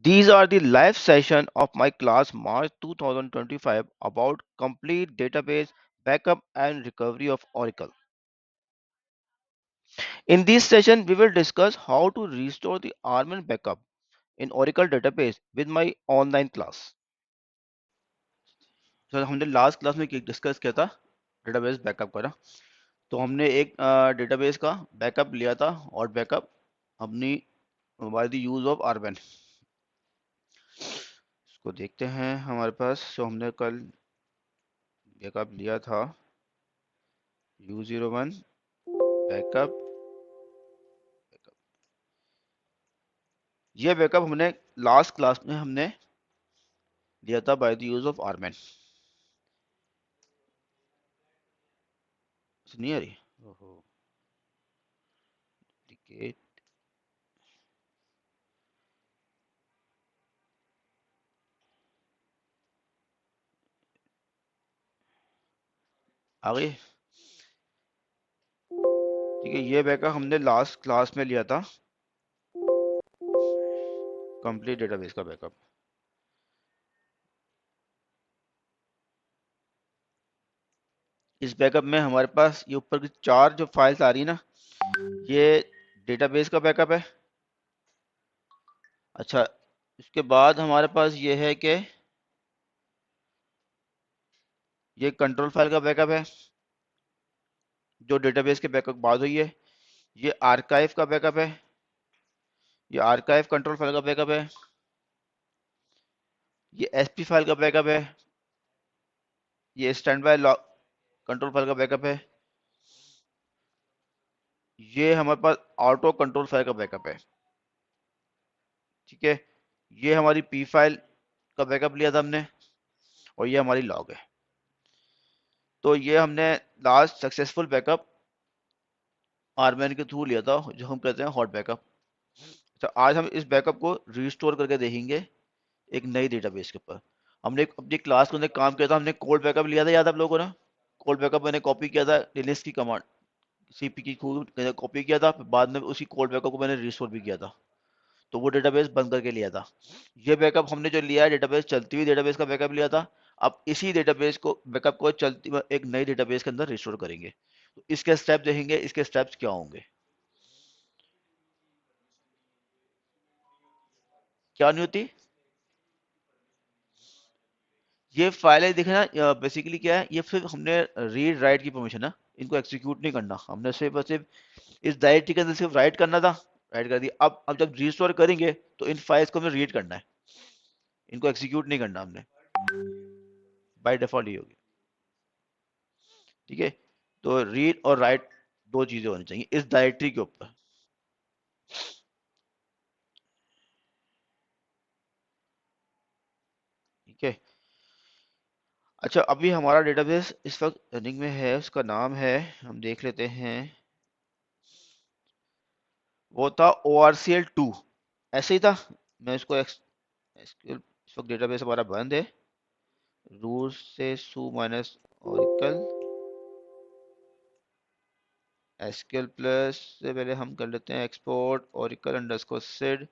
These are the live session of my class March 2025 about complete database backup and recovery of Oracle. In this session, we will discuss how to restore the Armin backup in Oracle database with my online class. So हमने last class में discuss किया था database backup का ना, तो हमने एक database का बैकअप लिया था और बैकअप अपनी बाय द यूज ऑफ आरबेन। इसको देखते हैं हमारे पास। तो हमने कल बैकअप लिया था U01 बैकअप। ये बैकअप हमने लास्ट क्लास में हमने लिया था बाय द यूज ऑफ आरमैन। नहीं आ रही? ओहो, टिकट आ गई। ठीक है, ये बैकअप हमने लास्ट क्लास में लिया था, कंप्लीट डेटाबेस का बैकअप। इस बैकअप में हमारे पास ये ऊपर की चार जो फाइल्स आ रही है ना, ये डेटाबेस का बैकअप है। अच्छा, इसके बाद हमारे पास ये है कि ये कंट्रोल फाइल का बैकअप है जो डेटाबेस के बैकअप बाद हुई है। ये आर्काइव का बैकअप है, ये आर्काइव कंट्रोल फाइल का बैकअप है। ये एसपी फाइल का बैकअप है, ये stand by log control file का बैकअप है। ये हमारे पास ऑटो कंट्रोल फाइल का बैकअप है। ठीक है, ये हमारी पी फाइल का बैकअप लिया था हमने, और ये हमारी लॉग है। तो ये हमने लास्ट सक्सेसफुल बैकअप आरमैन के थ्रू लिया था, जो हम कहते हैं हॉट बैकअप। तो आज हम इस बैकअप को रिस्टोर करके देखेंगे एक नई डेटाबेस के ऊपर। हमने अपनी क्लास के अंदर काम किया था, हमने कोल्ड बैकअप लिया था, याद है आप लोगों ने? कोल्ड बैकअप मैंने कॉपी किया था लिनक्स की कमांड सीपी की खुद कॉपी किया था, फिर बाद में उसी कोल्ड बैकअप को मैंने रिस्टोर भी किया था, तो वो डेटाबेस बंद करके लिया था। ये बैकअप हमने जो लिया है डेटाबेस, चलती हुई डेटाबेस का बैकअप लिया था। अब इसी डेटाबेस को बैकअप को चलती एक नई डेटाबेस के अंदर रिस्टोर करेंगे। तो इसके स्टेप देखेंगे, इसके स्टेप्स क्या होंगे। क्या नहीं होती? ये फाइलें दिखना बेसिकली क्या है, ये फिर हमने रीड राइट की परमिशन है, इनको एग्जीक्यूट नहीं करना हमने, सिर्फ और सिर्फ इस डायरेक्टरी के अंदर सिर्फ राइट करना था, राइट कर दिया। अब जब रिस्टोर करेंगे तो इन फाइल्स को हमें रीड करना है, इनको एग्जीक्यूट नहीं करना हमने, बाय डिफॉल्ट ही होगी। ठीक है, तो रीड और राइट दो चीजें होनी चाहिए इस डायरेक्टरी के ऊपर। ठीक है, अच्छा अभी हमारा डेटाबेस इस वक्त रनिंग में है, उसका नाम है, हम देख लेते हैं, वो था ORCL2, ऐसे ही था। मैं इसको SQL, इस वक्त डेटाबेस हमारा बंद है, रूट से su minus Oracle SQL plus से पहले हम कर लेते हैं export Oracle underscore SID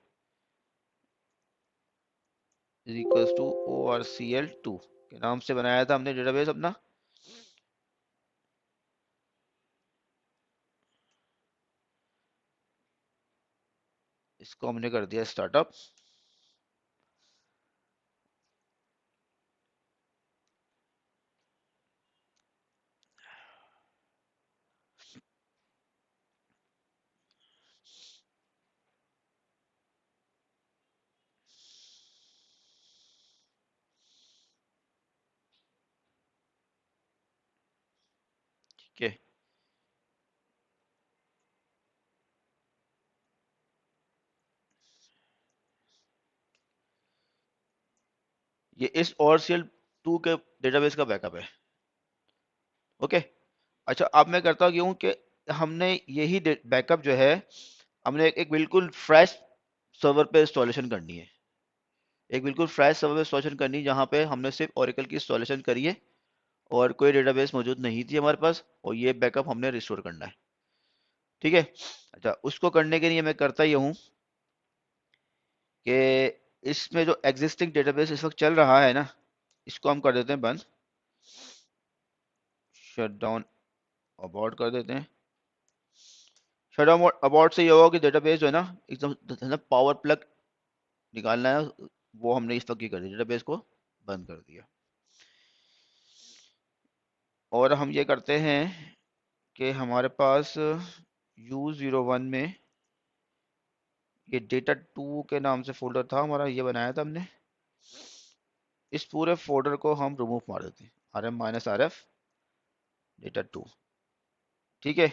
equals to ORCL2 के नाम से बनाया था हमने डेटाबेस अपना। इसको हमने कर दिया स्टार्टअप। ठीक है, ये इस ORCL2 के डेटाबेस का बैकअप है। ओके, अच्छा अब मैं करता हूँ कि हमने यही बैकअप जो है, हमने एक बिल्कुल फ्रेश सर्वर पे इंस्टॉलेशन करनी है, एक बिल्कुल फ्रेश सर्वर पे इंस्टॉलेशन करनी है, जहाँ पे हमने सिर्फ ओरेकल की इंस्टॉलेशन करी है और कोई डेटाबेस मौजूद नहीं थी हमारे पास, और ये बैकअप हमने रिस्टोर करना है। ठीक है, अच्छा उसको करने के लिए मैं करता ये हूँ कि इसमें जो एग्जिस्टिंग डेटाबेस इस वक्त चल रहा है ना, इसको हम कर देते हैं बंद, शट डाउन अबॉर्ट कर देते हैं। शट डाउन अबॉर्ट से ये होगा कि डेटाबेस जो है ना एकदम पावर प्लग निकालना है, वो हमने इस वक्त ये कर दिया, डेटाबेस को बंद कर दिया। और हम ये करते हैं कि हमारे पास U01 में ये डेटा 2 के नाम से फोल्डर था हमारा, ये बनाया था हमने। इस पूरे फोल्डर को हम रिमूव मार देते हैं, RM-RF डेटा 2। ठीक है।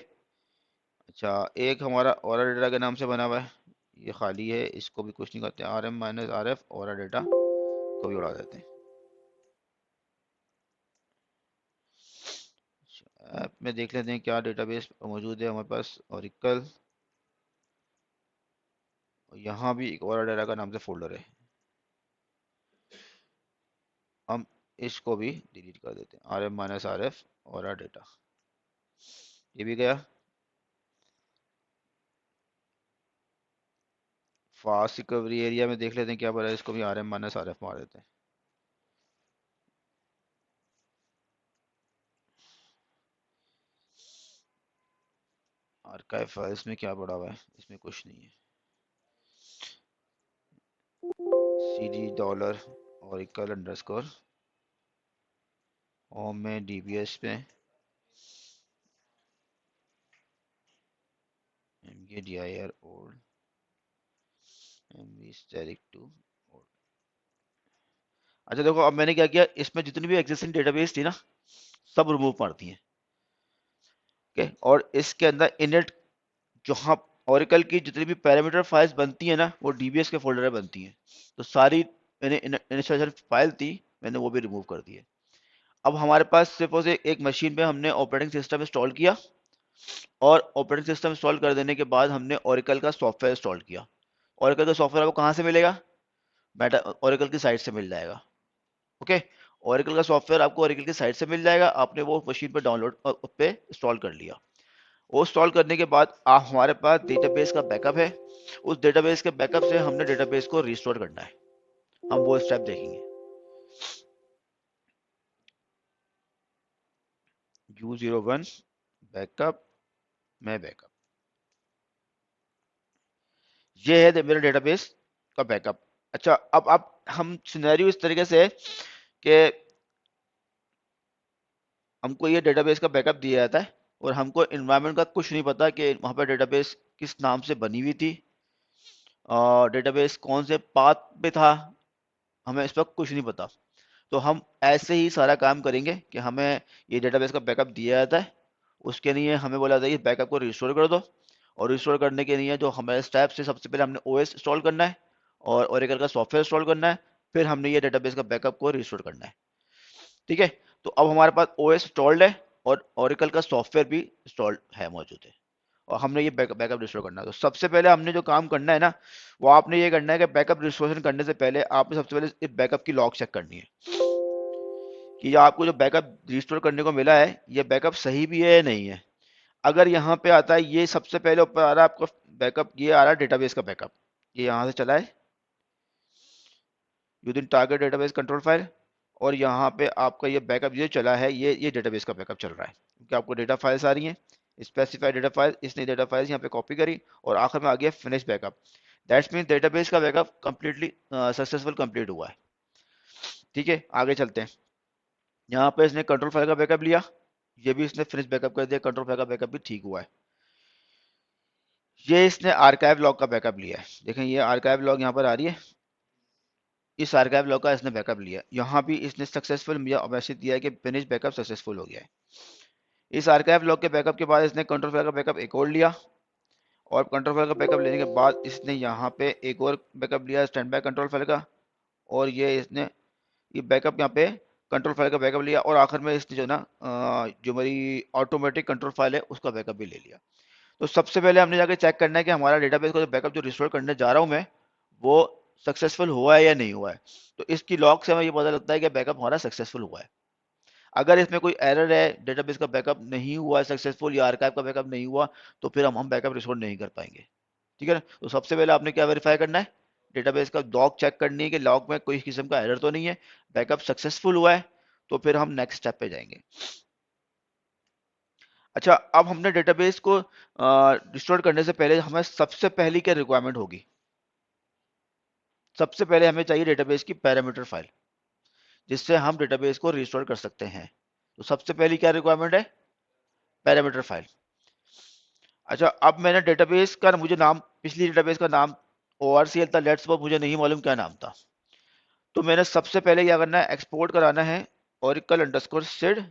अच्छा, एक हमारा और डेटा के नाम से बना हुआ है, ये खाली है, इसको भी कुछ नहीं करते, RM-RF और डेटा को भी उड़ा देते हैं। ऐप में देख लेते हैं क्या डेटाबेस मौजूद है हमारे पास, ओरेकल, यहाँ भी एक और डेटा का नाम से फोल्डर है, हम इसको भी डिलीट कर देते हैं, RM-RF और डेटा, ये भी गया। फास्ट रिकवरी एरिया में देख लेते हैं क्या बना है, इसको भी RM-RF मार देते हैं। आर्काइव फाइल्स में क्या पड़ा हुआ है, इसमें कुछ नहीं है। CD $oracle_ होम में DBS में MKDIR old MV static to old। अच्छा देखो, अब मैंने क्या किया, इसमें जितनी भी एग्जिस्टिंग डेटाबेस थी ना, सब रिमूव मार दी है। ओके, और इसके अंदर इनिट, जहाँ ओरेकल की जितनी भी पैरामीटर फाइल्स बनती है ना, वो DBS के फोल्डर में बनती हैं। तो सारी मैंने इनिशियल फाइल थी, मैंने वो भी रिमूव कर दी है। अब हमारे पास सपोज एक मशीन पे हमने ऑपरेटिंग सिस्टम इंस्टॉल किया, और ऑपरेटिंग सिस्टम इंस्टॉल कर देने के बाद हमने ओरेकल का सॉफ्टवेयर इंस्टॉल किया। ओरेकल का सॉफ्टवेयर आपको कहाँ से मिलेगा, मेटा ओरेकल की साइट से मिल जाएगा। ओके, ओरेकल का सॉफ्टवेयर आपको ओरेकल की साइट से मिल जाएगा, आपने वो मशीन पर डाउनलोड पे इंस्टॉल कर लिया। वो इंस्टॉल करने के बाद हमारे पास डेटाबेस का बैकअप है, उस डेटाबेस के बैकअप से हमने डेटाबेस को रिस्टोर करना है, हम वो स्टेप देखेंगे। U01 बैकअप में बैकअप, ये है मेरा डेटाबेस का बैकअप। अच्छा, अब आप हम सिनेरियो इस तरीके से कि हमको ये डेटाबेस का बैकअप दिया जाता है, और हमको इन्वायरमेंट का कुछ नहीं पता कि वहाँ पर डेटाबेस किस नाम से बनी हुई थी, और डेटाबेस कौन से पाथ पे था, हमें इस वक्त कुछ नहीं पता। तो हम ऐसे ही सारा काम करेंगे कि हमें ये डेटाबेस का बैकअप दिया जाता है, उसके लिए हमें बोला जाता है बैकअप को रिस्टोर कर दो, और रिस्टोर करने के लिए जो हमारे स्टेप से सबसे पहले हमने OS इंस्टॉल करना है और ओरेकल का सॉफ्टवेयर इंस्टॉल करना है, फिर हमने ये डेटाबेस का बैकअप को रिस्टोर करना है। ठीक है, तो अब हमारे पास OS इंस्टॉल्ड है और ओरेकल का सॉफ्टवेयर भी इंस्टॉल्ड है, मौजूद है, और हमने ये बैकअप रिस्टोर करना है। तो सबसे पहले हमने जो काम करना है ना, वो आपने ये करना है कि बैकअप रिस्टोरेशन करने से पहले आपने सबसे पहले इस बैकअप की लॉग चेक करनी है कि ये आपको जो बैकअप रिस्टोर करने को मिला है, ये बैकअप सही भी है या नहीं है। अगर यहाँ पे आता है, ये सबसे पहले ऊपर आ रहा है आपका बैकअप, ये आ रहा है डेटाबेस का बैकअप, ये यहाँ से चला है using target database control file, और यहाँ पे आपका ये बैकअप ये चला है, ये डेटाबेस का बैकअप चल रहा है, क्योंकि आपको डेटा फाइल्स आ रही हैं, स्पेसिफाइड डेटा फाइल, इसने डेटा फाइल्स यहाँ पे कॉपी करी, और आखिर में आ गया finish backup. That's mean database का बैकअप कंप्लीटली सक्सेसफुल कंप्लीट हुआ है। ठीक है, आगे चलते हैं। यहाँ पे इसने कंट्रोल फाइल का बैकअप लिया, ये भी इसने फिनिश बैकअप कर दिया, कंट्रोल फाइल का बैकअप भी ठीक हुआ है। ये इसने आर्काइव लॉग का बैकअप लिया है, देखें ये आर्काइव लॉग यहाँ पर आ रही है, इस आर्काइव लॉग का इसने बैकअप लिया, यहाँ भी इसने सक्सेसफुल मैसेज दिया है कि फिनिश बैकअप सक्सेसफुल हो गया है। इस आर्काइव लॉग के बैकअप के बाद इसने कंट्रोल फाइल का बैकअप एक और लिया, और कंट्रोल फाइल का बैकअप लेने के बाद इसने यहाँ पे एक और बैकअप लिया स्टैंड बाय कंट्रोल फाइल का, और ये इसने ये बैकअप यहाँ पे कंट्रोल फाइल का बैकअप लिया, और आखिर में इसने जो ना जो मेरी ऑटोमेटिक कंट्रोल फाइल है उसका बैकअप भी ले लिया। तो सबसे पहले हमने जाके चेक करना है कि हमारा डेटाबेस का जो बैकअप जो रिस्टोर करने जा रहा हूँ मैं, वो सक्सेसफुल हुआ है या नहीं हुआ है। तो इसकी लॉग से हमें ये पता लगता है कि बैकअप हमारा सक्सेसफुल हुआ है। अगर इसमें कोई एरर है, डेटाबेस का बैकअप नहीं हुआ सक्सेसफुल, या आर्काइव का बैकअप नहीं हुआ, तो फिर हम बैकअप रिस्टोर नहीं कर पाएंगे। ठीक है ना, तो सबसे पहले आपने क्या वेरीफाई करना है, डेटाबेस का लॉग चेक करनी है कि लॉग में कोई किस्म का एरर तो नहीं है, बैकअप सक्सेसफुल हुआ है, तो फिर हम नेक्स्ट स्टेप पे जाएंगे। अच्छा, अब हमने डेटाबेस को रिस्टोर करने से पहले हमें सबसे पहली क्या रिक्वायरमेंट होगी? सबसे पहले हमें चाहिए डेटाबेस की पैरामीटर फाइल, जिससे हम डेटाबेस को रिस्टोर कर सकते हैं। तो सबसे पहली क्या रिक्वायरमेंट है? Parameter file. अच्छा, अब मैंने डेटाबेस का मुझे नाम, पिछली डेटाबेस का नाम ORCL था, लेट्स सपोज मुझे नहीं मालूम क्या नाम था, तो मैंने सबसे पहले क्या करना है, एक्सपोर्ट कराना है oracle_sid,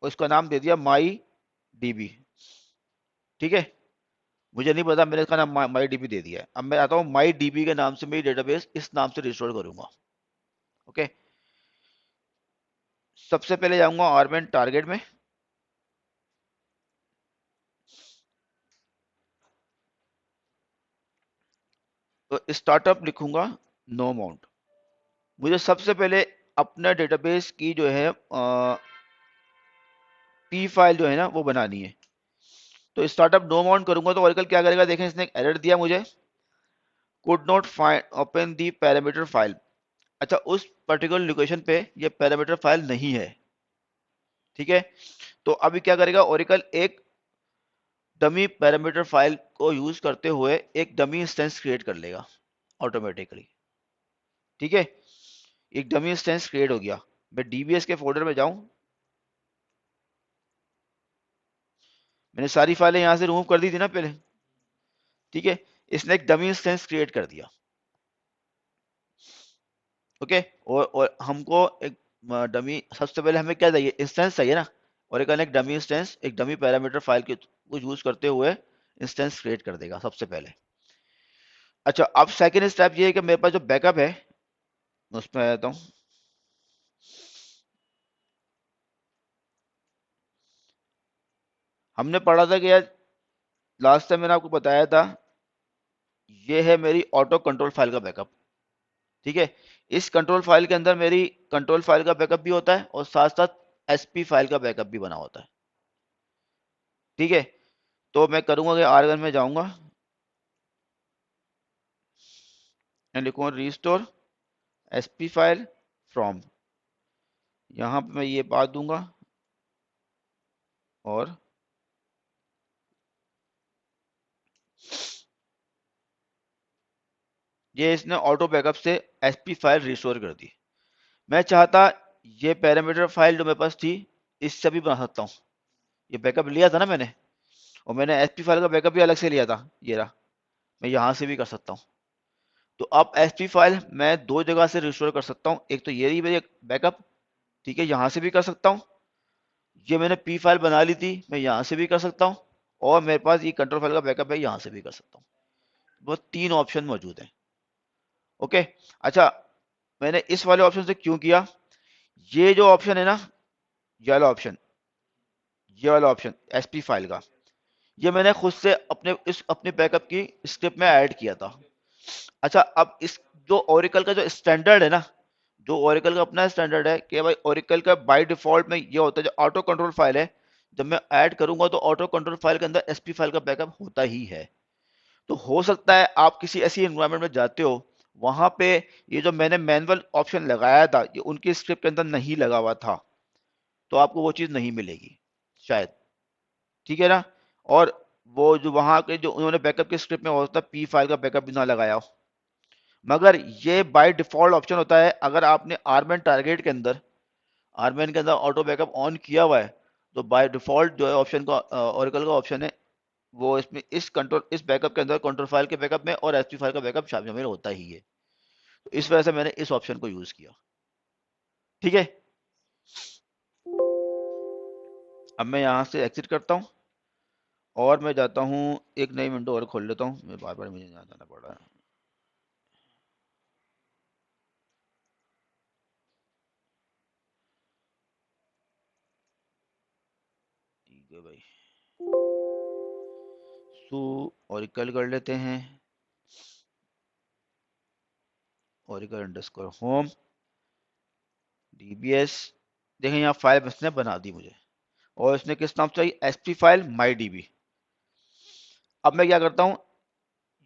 उसका नाम दे दिया माई डीबी। ठीक है, मुझे नहीं पता, मैंने इसका नाम माई डीबी दे दिया है। अब मैं आता हूँ माई डीबी के नाम से मेरी डेटाबेस इस नाम से रिस्टोर करूंगा। ओके, सबसे पहले जाऊंगा आर्मेन टारगेट में, तो स्टार्टअप लिखूंगा नो अमाउंट। मुझे सबसे पहले अपना डेटाबेस की जो है पी फाइल जो है ना वो बनानी है। तो स्टार्टअप नो अमाउंट करूंगा तो ओरेकल क्या करेगा, देखें इसने एक एरर दिया मुझे, could not find open the parameter file. अच्छा, उस पर्टिकुलर लोकेशन पे ये पैरामीटर फाइल नहीं है। ठीक है, तो अभी क्या करेगा ओरेकल, एक डमी पैरामीटर फाइल को यूज करते हुए एक डमी इंस्टेंस क्रिएट कर लेगा ऑटोमेटिकली। ठीक है, एक डमी इंस्टेंस क्रिएट हो गया। मैं डीबीएस के फोल्डर में जाऊं, मैंने सारी फाइलें यहां से रिमूव कर दी थी ना पहले। ठीक है, इसने एक डमी इंस्टेंस क्रिएट कर दिया। ओके, और हमको एक डमी, सबसे पहले हमें क्या चाहिए, इंस्टेंस चाहिए ना, और एक डमी इंस्टेंस, एक डमी पैरामीटर फाइल को यूज करते हुए इंस्टेंस क्रिएट कर देगा सबसे पहले। अच्छा, अब सेकेंड स्टेप ये है कि मेरे पास जो बैकअप है उसमें आ जाता हूँ। हमने पढ़ा था कि यार, लास्ट टाइम मैंने आपको बताया था, ये है मेरी ऑटो कंट्रोल फाइल का बैकअप। ठीक है, इस कंट्रोल फाइल के अंदर मेरी कंट्रोल फाइल का बैकअप भी होता है और साथ साथ एसपी फाइल का बैकअप भी बना होता है। ठीक है, तो मैं करूंगा कि आर्गन में जाऊंगा, मैं लिखूंगा रिस्टोर एसपी फाइल फ्रॉम, यहां पे मैं ये बात दूंगा, और ये इसने ऑटो बैकअप से एसपी फाइल रिस्टोर कर दी। मैं चाहता ये पैरामीटर फाइल जो मेरे पास थी इससे भी बना सकता हूँ। ये बैकअप लिया था ना मैंने, और मैंने एसपी फाइल का बैकअप भी अलग से लिया था, ये रहा, मैं यहाँ से भी कर सकता हूँ। तो अब एसपी फाइल मैं दो जगह से रिस्टोर कर सकता हूँ, एक तो ये रही मेरी बैकअप, ठीक है, यहाँ से भी कर सकता हूँ, ये मैंने पी फाइल बना ली थी, मैं यहाँ से भी कर सकता हूँ, और मेरे पास ये कंट्रोल फाइल का बैकअप है, यहाँ से भी कर सकता हूँ। वो तीन ऑप्शन मौजूद हैं। ओके, अच्छा, मैंने इस वाले ऑप्शन से क्यों किया, ये जो ऑप्शन है ना, ये वाला ऑप्शन, ये वाला ऑप्शन एसपी फाइल का, ये मैंने खुद से अपने बैकअप की स्क्रिप्ट में ऐड किया था। अच्छा, अब इस जो ओरेकल का जो स्टैंडर्ड है ना, जो ओरेकल का अपना स्टैंडर्ड है कि भाई ओरेकल का बाय डिफॉल्ट में ये होता है, जो ऑटो कंट्रोल फाइल है, जब मैं ऐड करूंगा तो ऑटो कंट्रोल फाइल के अंदर एसपी फाइल का बैकअप होता ही है। तो हो सकता है आप किसी ऐसी एनवायरनमेंट में जाते हो, वहां पे ये जो मैंने मैनुअल ऑप्शन लगाया था ये उनकी स्क्रिप्ट के अंदर नहीं लगा हुआ था, तो आपको वो चीज नहीं मिलेगी शायद। ठीक है ना, और वो जो वहां के जो उन्होंने बैकअप के स्क्रिप्ट में होता है पी फाइल का बैकअप भी ना लगाया हो, मगर ये बाय डिफॉल्ट ऑप्शन होता है। अगर आपने आर्मेन टारगेट के अंदर, आर्मेन के अंदर ऑटो बैकअप ऑन किया हुआ है, तो बाय डिफॉल्ट जो है ऑप्शन का, ओरेकल का ऑप्शन है, वो इसमें इस बैकअप के अंदर कंट्रोल फाइल के बैकअप में और एसपी फाइल का बैकअप शामिल होता ही है। तो इस वजह से मैंने इस ऑप्शन को यूज किया। ठीक है, अब मैं यहाँ से एग्जिट करता हूँ और मैं जाता हूँ, एक नई विंडो और खोल लेता हूँ, मैं बार बार मुझे यहाँ जाना पड़ रहा है। ठीक है भाई, सो ओरेकल कर लेते हैं, ओरेकल अंडरस्कोर होम डीबीएस। देखें यहाँ फाइल इसने बना दी मुझे, और इसने किस नाम से चाहिए, एसपी फाइल माई डीबी। अब मैं क्या करता हूँ,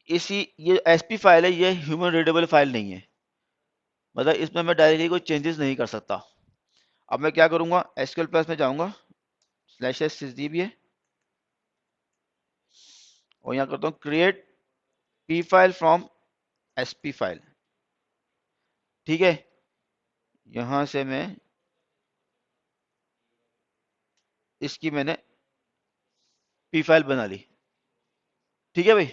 इसी ये एसपी फाइल है, ये ह्यूमन रीडेबल फाइल नहीं है, मतलब इसमें मैं डायरेक्टली कोई चेंजेस नहीं कर सकता। अब मैं क्या करूंगा, एसक्यूएल प्लस में जाऊंगा, स्लैश एस भी है, और यहाँ करता हूँ create P file from SP file. ठीक है, यहां से मैं इसकी मैंने पी फाइल बना ली। ठीक है भाई,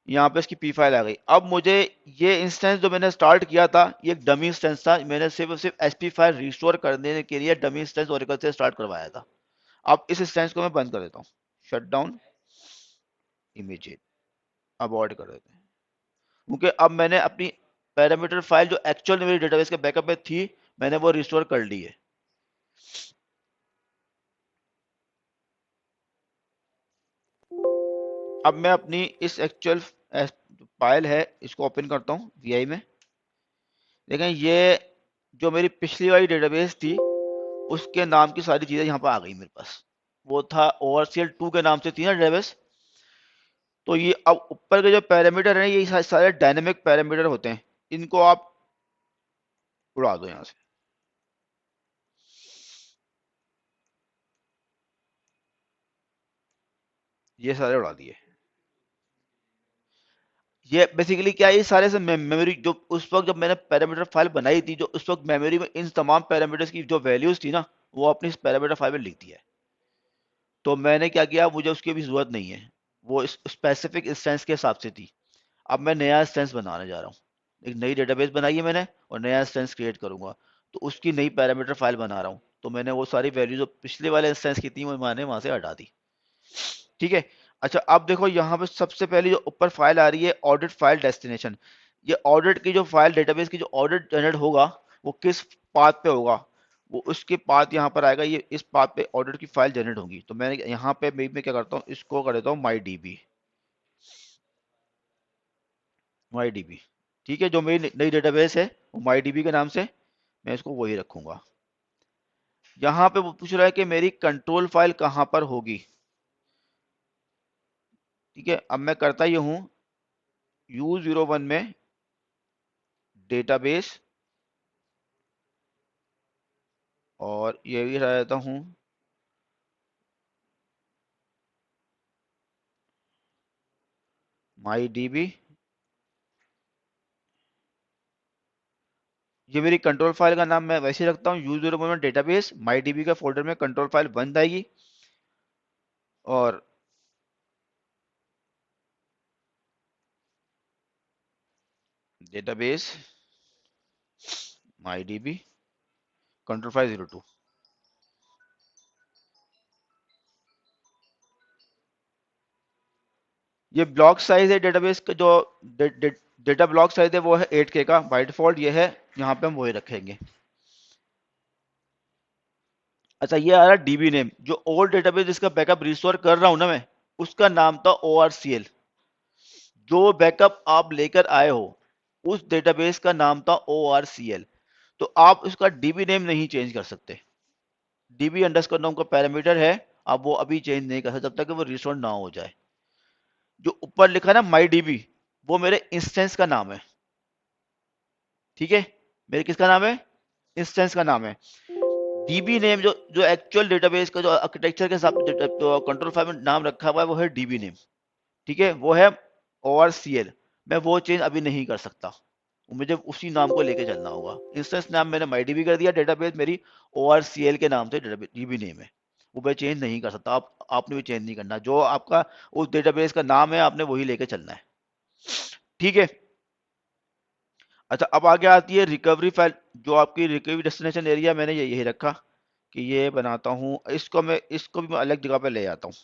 यहाँ पे इसकी पी फाइल आ गई। अब मुझे ये इंस्टेंस जो मैंने स्टार्ट किया था, ये एक डमी इंस्टेंस था, मैंने सिर्फ और सिर्फ एसपी फाइल रिस्टोर करने के लिए डमी इंस्टेंस ओरेकल से स्टार्ट करवाया था। अब इस इंस्टेंस को मैं बंद कर देता हूँ, शट डाउन इमीडिएट, अबॉर्ड कर देते हैं, क्योंकि अब मैंने अपनी पैरामीटर फाइल जो एक्चुअल मेरी डेटाबेस के बैकअप में थी, मैंने वो रिस्टोर कर ली है। अब मैं अपनी इस एक्चुअल फाइल है इसको ओपन करता हूँ वीआई में। देखें, ये जो मेरी पिछली वाली डेटाबेस थी उसके नाम की सारी चीजें यहाँ पर आ गई मेरे पास। वो था ORCL2 के नाम से थी ना डेटाबेस। तो ये अब ऊपर के जो पैरामीटर हैं, ये सारे डायनेमिक पैरामीटर होते हैं, इनको आप उड़ा दो यहाँ से। ये सारे उड़ा दिए। ये बेसिकली क्या है, ये सारे से मेमोरी जो उस वक्त जब मैंने पैरामीटर फाइल बनाई थी, जो उस वक्त मेमोरी में इन तमाम पैरामीटर्स की जो वैल्यूज थी ना, वो अपनी इस पैरामीटर फाइल में लिख दिया है। तो मैंने क्या किया, मुझे उसकी भी जरूरत नहीं है, वो इस स्पेसिफिक इंस्टेंस के हिसाब से थी। अब मैं नया इंस्टेंस बनाने जा रहा हूँ, एक नई डेटाबेस बनाई है मैंने और नया इंस्टेंस क्रिएट करूंगा, तो उसकी नई पैरामीटर फाइल बना रहा हूँ। तो मैंने वो सारी वैल्यू जो पिछले वाले इंस्टेंस की थी वो मैंने वहां से हटा दी। ठीक है, अच्छा अब देखो यहाँ पे सबसे पहले जो ऊपर फाइल आ रही है ऑडिट फाइल डेस्टिनेशन, ये ऑडिट की जो फाइल डेटाबेस की जो ऑडिट जनरेट होगा वो किस पाथ पे होगा, वो उसके पाथ यहाँ पर आएगा, ये इस पाथ पे ऑडिट की फाइल जनरेट होगी। तो मैंने यहाँ पे मैं क्या करता हूँ, इसको कर देता हूँ माई डी बी। ठीक है, जो मेरी नई डेटाबेस है वो माई डी बी के नाम से, मैं इसको वही रखूंगा। यहाँ पे वो पूछ रहा है कि मेरी कंट्रोल फाइल कहाँ पर होगी। ठीक है, अब मैं करता ये हूँ U01 में डेटाबेस, और ये भी रह देता हूँ माई डी बी। ये मेरी कंट्रोल फाइल का नाम मैं वैसे ही रखता हूँ, U01 में डेटाबेस, माई डी बी का फोल्डर में कंट्रोल फाइल बन जाएगी। और database my D B control file 02। ये ब्लॉक साइज है डेटाबेस का, जो डेटा ब्लॉक साइज है वो है 8K का बाय डिफॉल्ट, ये है, यहाँ पे हम वही रखेंगे। अच्छा, ये आ रहा है डीबी नेम, जो ओल्ड डेटाबेस जिसका बैकअप रिस्टोर कर रहा हूं ना मैं, उसका नाम था ORCL। जो बैकअप आप लेकर आए हो उस डेटाबेस का नाम था ORCL। तो आप उसका डीबी नेम नहीं चेंज कर सकते। डीबी अंडरस्कोर नाम का पैरामीटर है, आप वो अभी चेंज नहीं कर सकते जब तक कि वो रिस्टोर ना हो जाए। जो ऊपर लिखा है ना माई डीबी, वो मेरे इंस्टेंस का नाम है। ठीक है, मेरे किसका नाम है, इंस्टेंस का नाम है। डीबी नेम जो जो एक्चुअल डेटाबेस का जो आर्किटेक्चर के हिसाब से तो कंट्रोल फाइल में नाम रखा हुआ है वो है डीबी नेम। ठीक है, वो है ORCL। मैं वो चेंज अभी नहीं कर सकता, मुझे उसी नाम को लेके चलना होगा। इंस्टेंस नाम मैंने MyDB कर दिया, डेटाबेस मेरी ORCL के नाम से डीबी नेम है, वो मैं चेंज नहीं कर सकता। आपने भी चेंज नहीं करना, जो आपका उस डेटाबेस का नाम है आपने वही लेके चलना है। ठीक है, अच्छा अब आगे आती है रिकवरी फाइल, जो आपकी रिकवरी डेस्टिनेशन एरिया, मैंने यही रखा कि ये बनाता हूँ, इसको भी मैं अलग जगह पे ले आता हूँ।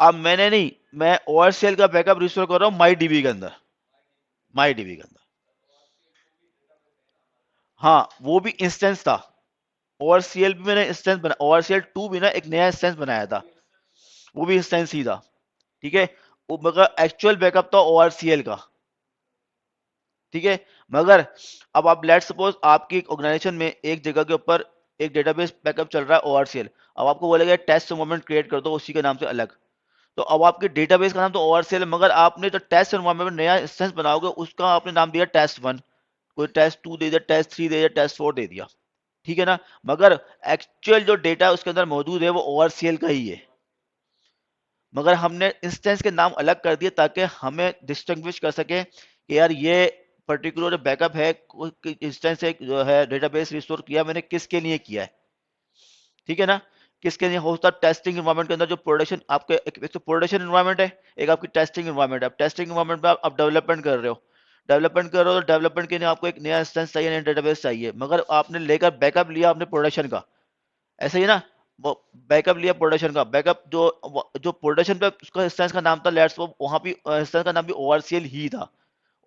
अब मैंने नहीं, मैं ORCL का बैकअप रिस्टोर कर रहा हूँ MyDB के अंदर, MyDB के अंदर। हाँ, वो भी इंस्टेंस था, ORCL भी मैंने इंस्टेंस बना, ORCL2 भी ना एक नया इंस्टेंस बनाया था, वो भी इंस्टेंस ही था। ठीक है, वो मगर एक्चुअल बैकअप था ORCL का। ठीक है, मगर अब आप लेट सपोज आपकी ऑर्गेनाइजेशन में एक जगह के ऊपर एक डेटाबेस बैकअप चल रहा है ORCL। अब आपको बोलेगा टेस्ट एनवायरनमेंट क्रिएट कर दो उसी के नाम से अलग। तो अब आपके डेटाबेस का नाम तो ORCL है, मगर आपने जो टेस्ट एनवायरनमेंट में नया इंस्टेंस बनाओगे उसका आपने नाम दिया टेस्ट 1, कोई टेस्ट 2 दे दिया, टेस्ट 3 दे दिया, टेस्ट 4 दे दिया, ठीक है ना। मगर एक्चुअल जो डेटा उसके अंदर मौजूद है वो ORCL का ही है, मगर हमने इंस्टेंस के नाम अलग कर दिए ताकि हमें डिस्टिंग्विश कर सके कि यार ये पर्टिकुलर जो बैकअप है, इंस्टेंस है जो है डेटाबेस रिस्टोर किया मैंने किसके लिए किया है, ठीक है ना। किसके लिए होता है, टेस्टिंग एनवायरनमेंट के अंदर जो प्रोडक्शन आपके एक तो प्रोडक्शन एनवायरनमेंट है, एक आपकी टेस्टिंग एनवायरनमेंट है। अब टेस्टिंग एनवायरनमेंट में आप डेवलपमेंट कर रहे हो, तो डेवलपमेंट के लिए आपको एक नया इंस्टेंस चाहिए, नया डेटाबेस चाहिए, मगर आपने लेकर बैकअप लिया आपने प्रोडक्शन का, ऐसा ही ना। वो बैकअप लिया प्रोडक्शन का, बैकअप जो प्रोडक्शन पे उसका इंस्टेंस का नाम था लेट्स, वो वहां भी इंस्टेंस का नाम भी ओवरसीएल ही था,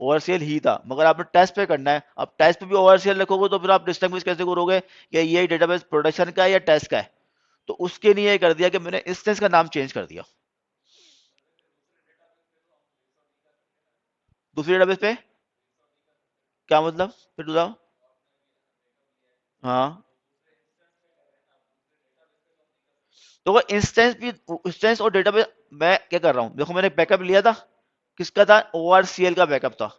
ओवरसीएल ही था। मगर आपने टेस्ट पे करना है, अब टेस्ट पे भी ओवरसीएल रखोगे तो फिर आप डिस्टिंग्विश कैसे करोगे कि ये डेटाबेस प्रोडक्शन का है या टेस्ट का है। तो उसके लिए ये कर दिया कि मैंने इंस्टेंस का नाम चेंज कर दिया। दूसरी डेटाबेस पे क्या मतलब, फिर बताओ। हाँ, तो वो इंस्टेंस भी, इंस्टेंस और डेटाबेस, मैं क्या कर रहा हूँ देखो, मैंने बैकअप लिया था, किसका था, ORCL का बैकअप था,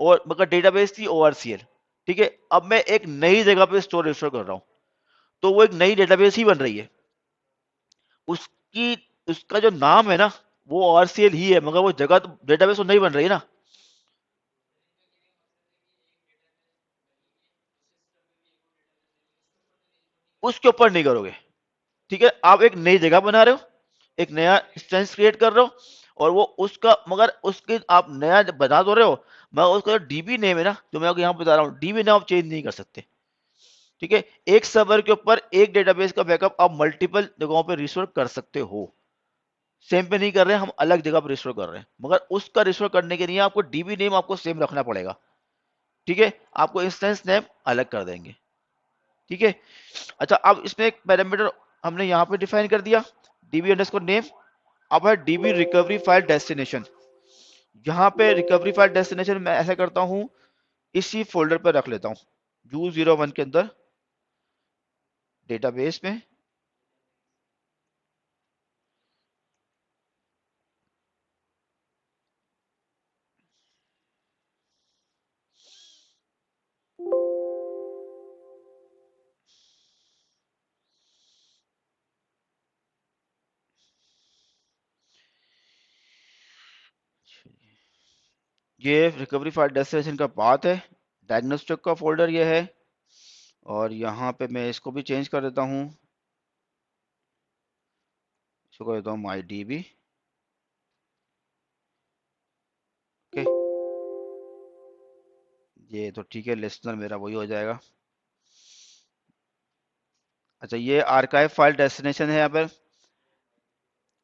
और मगर डेटाबेस थी ORCL, ठीक है। अब मैं एक नई जगह पे स्टोर रिस्टोर कर रहा हूँ, तो वो एक नई डेटाबेस ही बन रही है, उसकी उसका जो नाम है ना वो ORCL ही है, मगर वो जगह तो डेटाबेस तो नहीं बन रही है ना। उसके ऊपर नहीं करोगे, ठीक है। आप एक नई जगह बना रहे हो, एक नया इंस्टेंस क्रिएट कर रहे हो, और वो उसका, मगर उसके आप नया जब बना तो रहे हो, मगर उसका जो डीबी नेम है ना, जो मैं आपको यहाँ बता रहा हूँ, डीबी नेम आप चेंज नहीं कर सकते, ठीक है। एक सर्वर के ऊपर एक डेटाबेस का बैकअप आप मल्टीपल जगहों पे रिस्टोर कर सकते हो, सेम पे नहीं कर रहे हैं हम, अलग जगह पर रिस्टोर कर रहे हैं, मगर उसका रिस्टोर करने के लिए आपको डीबी नेम आपको सेम रखना पड़ेगा, ठीक है। आपको इंस्टेंस नेम अलग कर देंगे, ठीक है। अच्छा, अब इसमें एक पैरामीटर हमने यहाँ पे डिफाइन कर दिया, डीबी अंडरस्कोर नेम। अब है डीबी रिकवरी फाइल डेस्टिनेशन। यहाँ पे रिकवरी फाइल डेस्टिनेशन मैं ऐसा करता हूँ, इसी फोल्डर पर रख लेता हूँ, U01 के अंदर डेटाबेस में। ये रिकवरी फाइल डेस्टिनेशन का पाथ है, डायग्नोस्टिक का फोल्डर ये है, और यहाँ पे मैं इसको भी चेंज कर देता हूँ, इसको कर देता हूँ माई डी बी, ओके। ये तो ठीक है, लिस्टनर मेरा वही हो जाएगा। अच्छा, ये आर्काइव फाइल डेस्टिनेशन है, यहाँ पर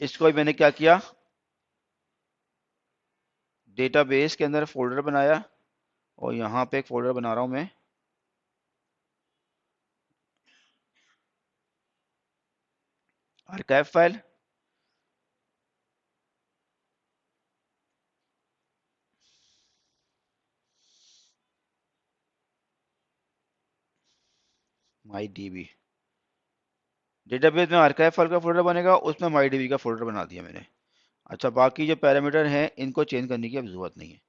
इसको भी मैंने क्या किया, डेटाबेस के अंदर फोल्डर बनाया, और यहाँ पे एक फोल्डर बना रहा हूँ मैं, archive file, my D B. Database में आर्काइव फाइल का फोल्डर बनेगा, उसमें माई डी बी का फोल्डर बना दिया मैंने। अच्छा, बाकी जो पैरामीटर हैं इनको चेंज करने की अब जरूरत नहीं है।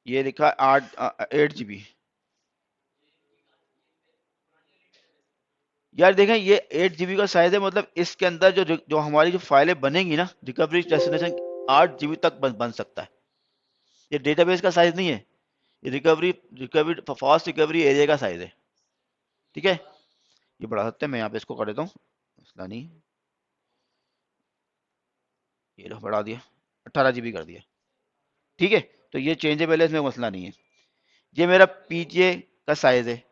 ये लिखा 8 GB। यार देखें, ये 8 GB का साइज है, मतलब इसके अंदर जो हमारी जो फाइलें बनेंगी ना रिकवरी डेस्टिनेशन, 8 GB तक बन सकता है। ये डेटाबेस का साइज नहीं है, ये recovery recovery fast recovery area का साइज है, ठीक है। ये बढ़ा सकते हैं, मैं यहाँ पे इसको कर देता हूँ, मसला नहीं। ये लो बढ़ा दिया, 18 GB कर दिया, ठीक है। तो ये चेंजेबल है, इसमें मसला नहीं है। ये मेरा पीजे का साइज है,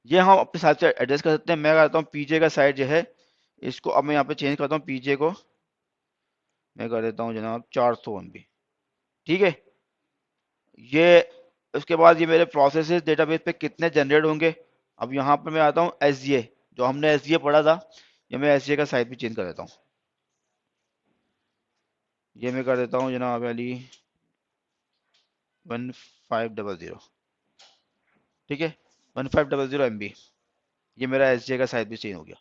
ये हम अपने हिसाब से एडजस्ट कर सकते हैं। मैं करता हूँ पीजे का साइज जो है, इसको अब मैं यहाँ पे चेंज करता हूँ, पीजे को मैं कर देता हूँ जनाब 400 MB, ठीक है। ये उसके बाद ये मेरे प्रोसेसेस डेटाबेस पे कितने जनरेट होंगे। अब यहाँ पे मैं आता हूँ एस जो हमने एस पढ़ा था, ये मैं एस का साइज भी चेंज कर देता हूँ। ये मैं कर देता हूँ जनाब अली 1500, ठीक है, 1500 MB। ये मेरा SJ का साइज भी चेंज हो गया।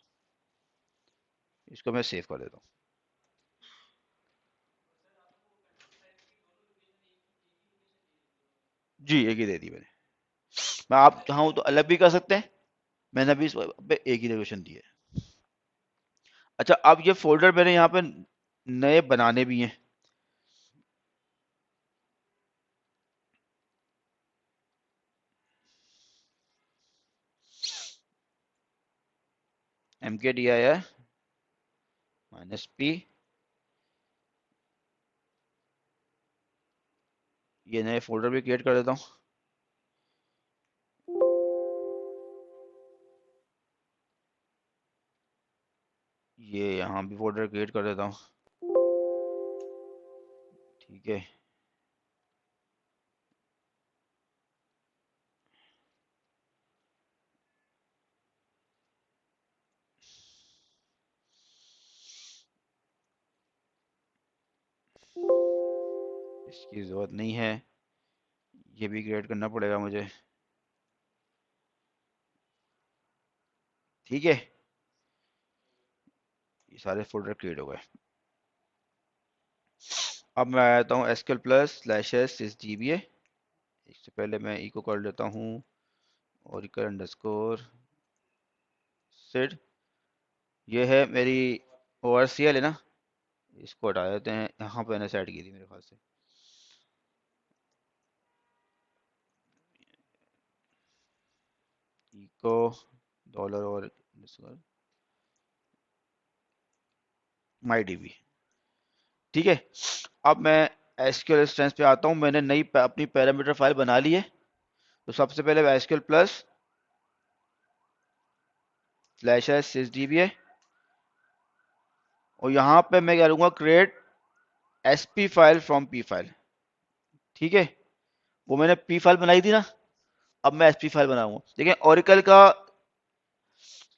इसको मैं सेव कर देता हूँ। जी एक ही दे दी मैंने। मैं आप चाहूँ तो अलग भी कर सकते हैं, मैंने अभी इस पे एक ही लोकेशन दी है। अच्छा अब ये फोल्डर मेरे यहाँ पे नए बनाने भी हैं। mkdir -p, ये नए फोल्डर भी क्रिएट कर देता हूँ। ये यहाँ भी फोल्डर क्रिएट कर देता हूँ, ठीक है। इसकी ज़रूरत नहीं है, ये भी क्रिएट करना पड़ेगा मुझे, ठीक है। ये सारे फोल्डर क्रिएट हो गए। अब मैं आता हूँ SQL+/sysdba। इससे पहले मैं इको कर लेता हूँ oracle_sid। ये है मेरी ORCL है ना, इसको हटा देते हैं, यहाँ पे मैंने सेट की थी मेरे ख्याल से। इको डॉलर और MyDB, ठीक है। अब मैं SQL इंस्टेंस पे आता हूँ। मैंने नई अपनी पैरामीटर फाइल बना ली है। तो सबसे पहले SQL+/sysdba, और यहाँ पे मैं क्या करूँगा, create SP file from P file, ठीक है। वो मैंने P फाइल बनाई थी ना, अब मैं SP फाइल बनाऊंगा। देखिए ओरेकल का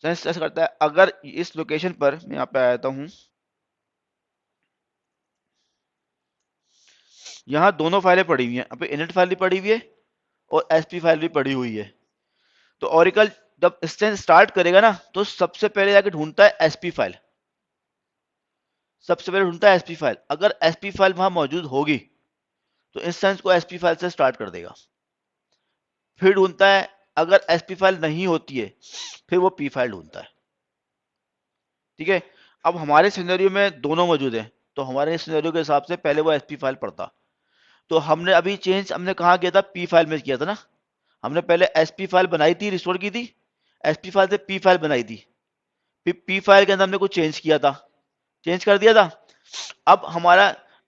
सेंस ऐसा करता है, अगर इस लोकेशन पर मैं यहाँ पे आता हूँ, यहाँ दोनों फाइलें पड़ी हुई हैं, अब इनिट फाइल भी पड़ी हुई है और SP फाइल भी पड़ी हुई है। तो ओरेकल जब इंस्टेंस स्टार्ट करेगा ना, तो सबसे पहले जाके ढूंढता है SP फाइल, सबसे पहले ढूंढता है SP फाइल। अगर SP फाइल वहां मौजूद होगी तो इंस्टेंस को SP फाइल से स्टार्ट कर देगा। फिर ढूंढता है, अगर SP फाइल नहीं होती है फिर वो P फाइल ढूंढता है, ठीक है। अब हमारे सिनेरियो में दोनों मौजूद हैं, तो हमारे सिनेरियो के हिसाब से पहले वो SP फाइल पढ़ता। तो हमने अभी चेंज हमने कहाँ किया था, P फाइल में किया था ना। हमने पहले SP फाइल बनाई थी, रिस्टोर की थी, SP फाइल से P फाइल बनाई थी, फिर P फाइल के अंदर हमने कुछ चेंज किया था, चेंज कर दिया था। अब हमारा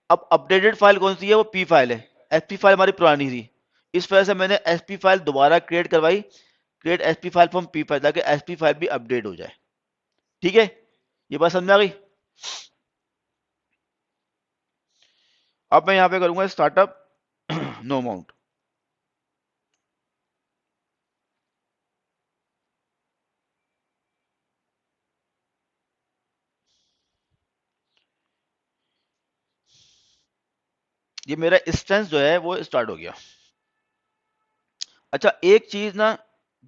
अब अपडेटेड फाइल कौन सी है, वो P फाइल है। SP फाइल हमारी पुरानी थी, इस वजह से मैंने SP फाइल दोबारा क्रिएट करवाई, create SP file from P file, ताकि SP फाइल भी अपडेट हो जाए, ठीक है। ये बात समझ में आ गई। अब मैं यहाँ पे करूंगा स्टार्टअप नो माउंट। ये मेरा इंस्टेंस जो है वो स्टार्ट हो गया। अच्छा एक चीज ना,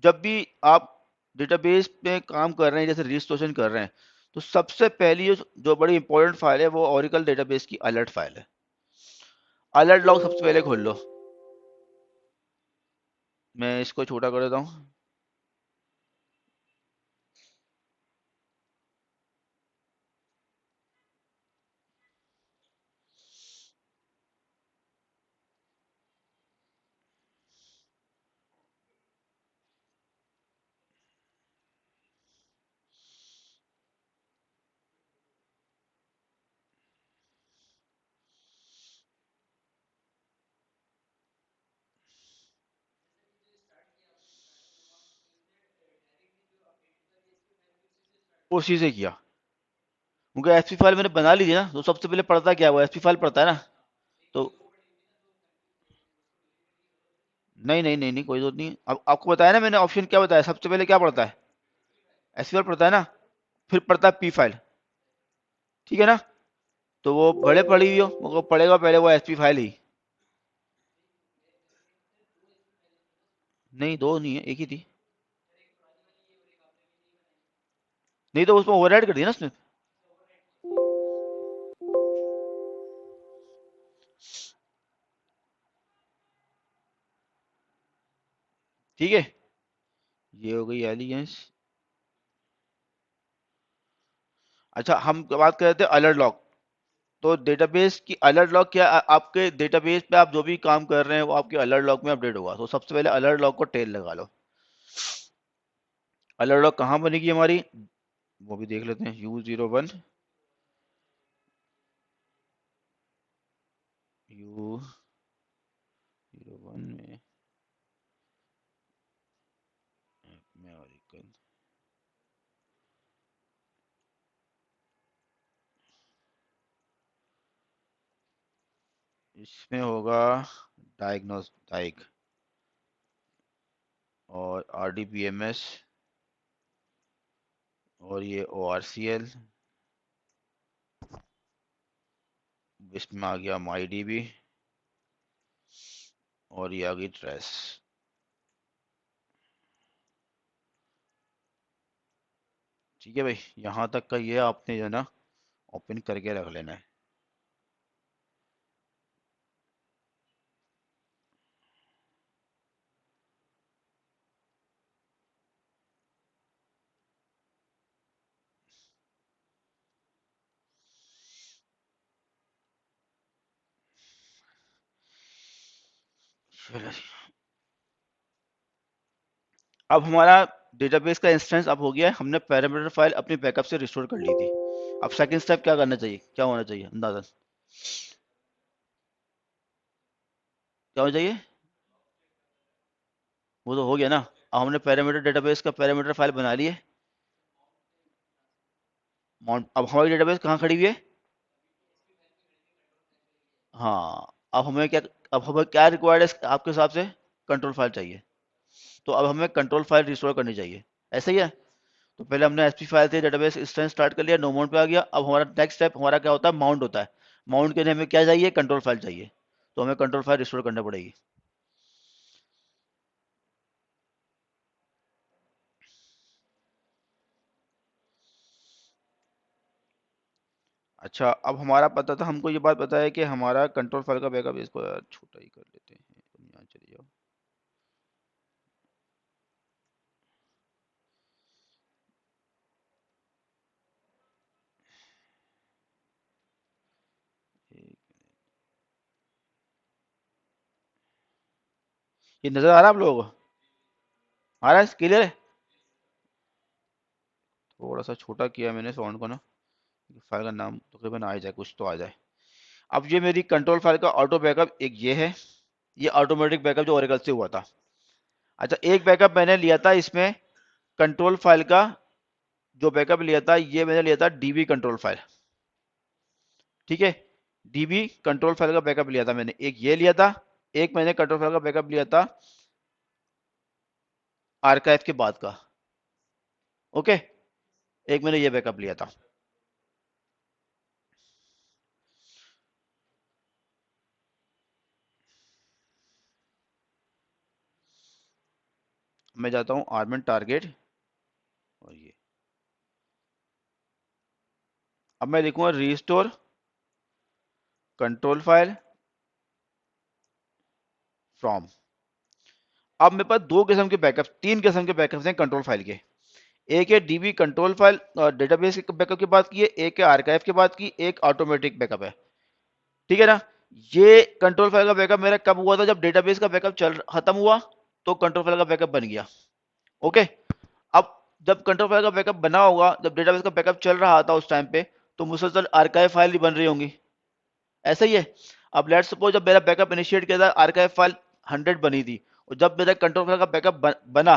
जब भी आप डेटाबेस पे काम कर रहे हैं, जैसे रजिस्ट्रेशन कर रहे हैं, तो सबसे पहली जो बड़ी इंपॉर्टेंट फाइल है वो ओरेकल डेटाबेस की अलर्ट फाइल है। अलर्ट लॉग सबसे पहले खोल लो। मैं इसको छोटा कर देता हूँ। उसी से किया, क्योंकि एसपी फाइल मैंने बना ली थी ना, तो सबसे पहले पढ़ता क्या, वो एसपी फाइल पढ़ता है ना। तो नहीं नहीं नहीं नहीं, कोई जरूरत नहीं। अब आपको बताया ना मैंने, ऑप्शन क्या बताया, सबसे पहले क्या पढ़ता है, एसपी फाइल पढ़ता है ना, फिर पढ़ता है पी फाइल, ठीक है ना। तो वो बड़े पड़ी हुई हो, वो पड़ेगा पहले वो एसपी फाइल ही। नहीं, दो नहीं है, एक ही थी। नहीं तो उसमें ओवरराइड कर दिया ना उसने। ठीक है, ये हो गई एलियंस। अच्छा, हम बात कर रहे थे अलर्ट लॉक। तो डेटाबेस की अलर्ट लॉक क्या, आपके डेटाबेस पे आप जो भी काम कर रहे हैं वो आपके अलर्ट लॉक में अपडेट होगा। तो सबसे पहले अलर्ट लॉक को टेल लगा लो। अलर्ट लॉक कहाँ बनेगी हमारी, वो भी देख लेते हैं। U01 में अमेरिकन, इसमें होगा डाइग और RDBMS और ये ORCL। इसमें आ गया MyDB और ये आ गई ट्रेस। ठीक है भाई, यहाँ तक का ये आपने जो है ना ओपन करके रख लेना है। चलो, अब हमारा डेटाबेस का इंस्टेंस अब हो गया है। हमने पैरामीटर फाइल अपनी बैकअप से रिस्टोर कर ली थी। अब सेकंड स्टेप क्या करना चाहिए, क्या होना चाहिए अंदाजन, क्या होना चाहिए? वो तो हो गया ना। अब हमने पैरामीटर डेटाबेस का पैरामीटर फाइल बना ली है। माउंट, अब हमारी डेटाबेस कहाँ खड़ी हुई है? हाँ, अब हमें क्या, अब हमें क्या रिक्वायर्ड है आपके हिसाब से? कंट्रोल फाइल चाहिए। तो अब हमें कंट्रोल फाइल रिस्टोर करनी चाहिए, ऐसा ही है। तो पहले हमने एसपी फाइल से डेटाबेस इंस्टेंस स्टार्ट कर लिया, नो माउंट पे आ गया। अब हमारा नेक्स्ट स्टेप हमारा क्या होता है, माउंट होता है। माउंट के लिए हमें क्या चाहिए, कंट्रोल फाइल चाहिए। तो हमें कंट्रोल फाइल रिस्टोर करना पड़ेगी। अच्छा, अब हमारा पता था, हमको ये बात पता है कि हमारा कंट्रोल फाइल का बैकअप, इसको यार छोटा ही कर लेते हैं, तुम यहाँ चले जाओ। ये नजर आ रहा है आप लोगों को? आ रहा है, क्लियर है? थोड़ा सा छोटा किया मैंने साउंड को ना, फाइल का नाम तकरीबन आ जाए, कुछ तो आ जाए। अब ये मेरी कंट्रोल फाइल का ऑटो बैकअप एक ये है, ये ऑटोमेटिक बैकअप जो ओरेकल से हुआ था। अच्छा, एक बैकअप मैंने लिया था इसमें कंट्रोल फाइल का, जो बैकअप लिया था ये मैंने लिया था डीबी कंट्रोल फाइल। ठीक है, डीबी कंट्रोल फाइल का बैकअप लिया था मैंने, एक ये लिया था। एक मैंने कंट्रोल फाइल का बैकअप लिया था आर्काइव के बाद का। ओके, एक मैंने ये बैकअप लिया था। मैं जाता हूं आर्मन टारगेट और ये, अब मैं लिखूंगा रीस्टोर कंट्रोल फाइल फ्रॉम। अब मेरे पास दो किस्म के बैकअप, तीन किस्म के बैकअप्स हैं कंट्रोल फाइल के। एक है डीबी कंट्रोल फाइल डेटाबेस के बैकअप की बात की है, एक है आर्काइव की बात की, एक ऑटोमेटिक बैकअप है। ठीक है ना? ये कंट्रोल फाइल का बैकअप मेरा कब हुआ था, जब डेटाबेस का बैकअप चल खत्म हुआ तो कंट्रोल फाइल का बैकअप बन गया। ओके, अब जब कंट्रोल फाइल का बैकअप बना होगा, जब डेटाबेस का बैकअप चल रहा था उस टाइम पे, तो मुसलसल आर्काइव फाइल ही बन रही होंगी, ऐसा ही है। अब लेट्स सपोज जब मेरा बैकअप इनिशिएट किया था आर्काइव फाइल 100 बनी थी, और जब मेरा कंट्रोल फाइल का बैकअप बना,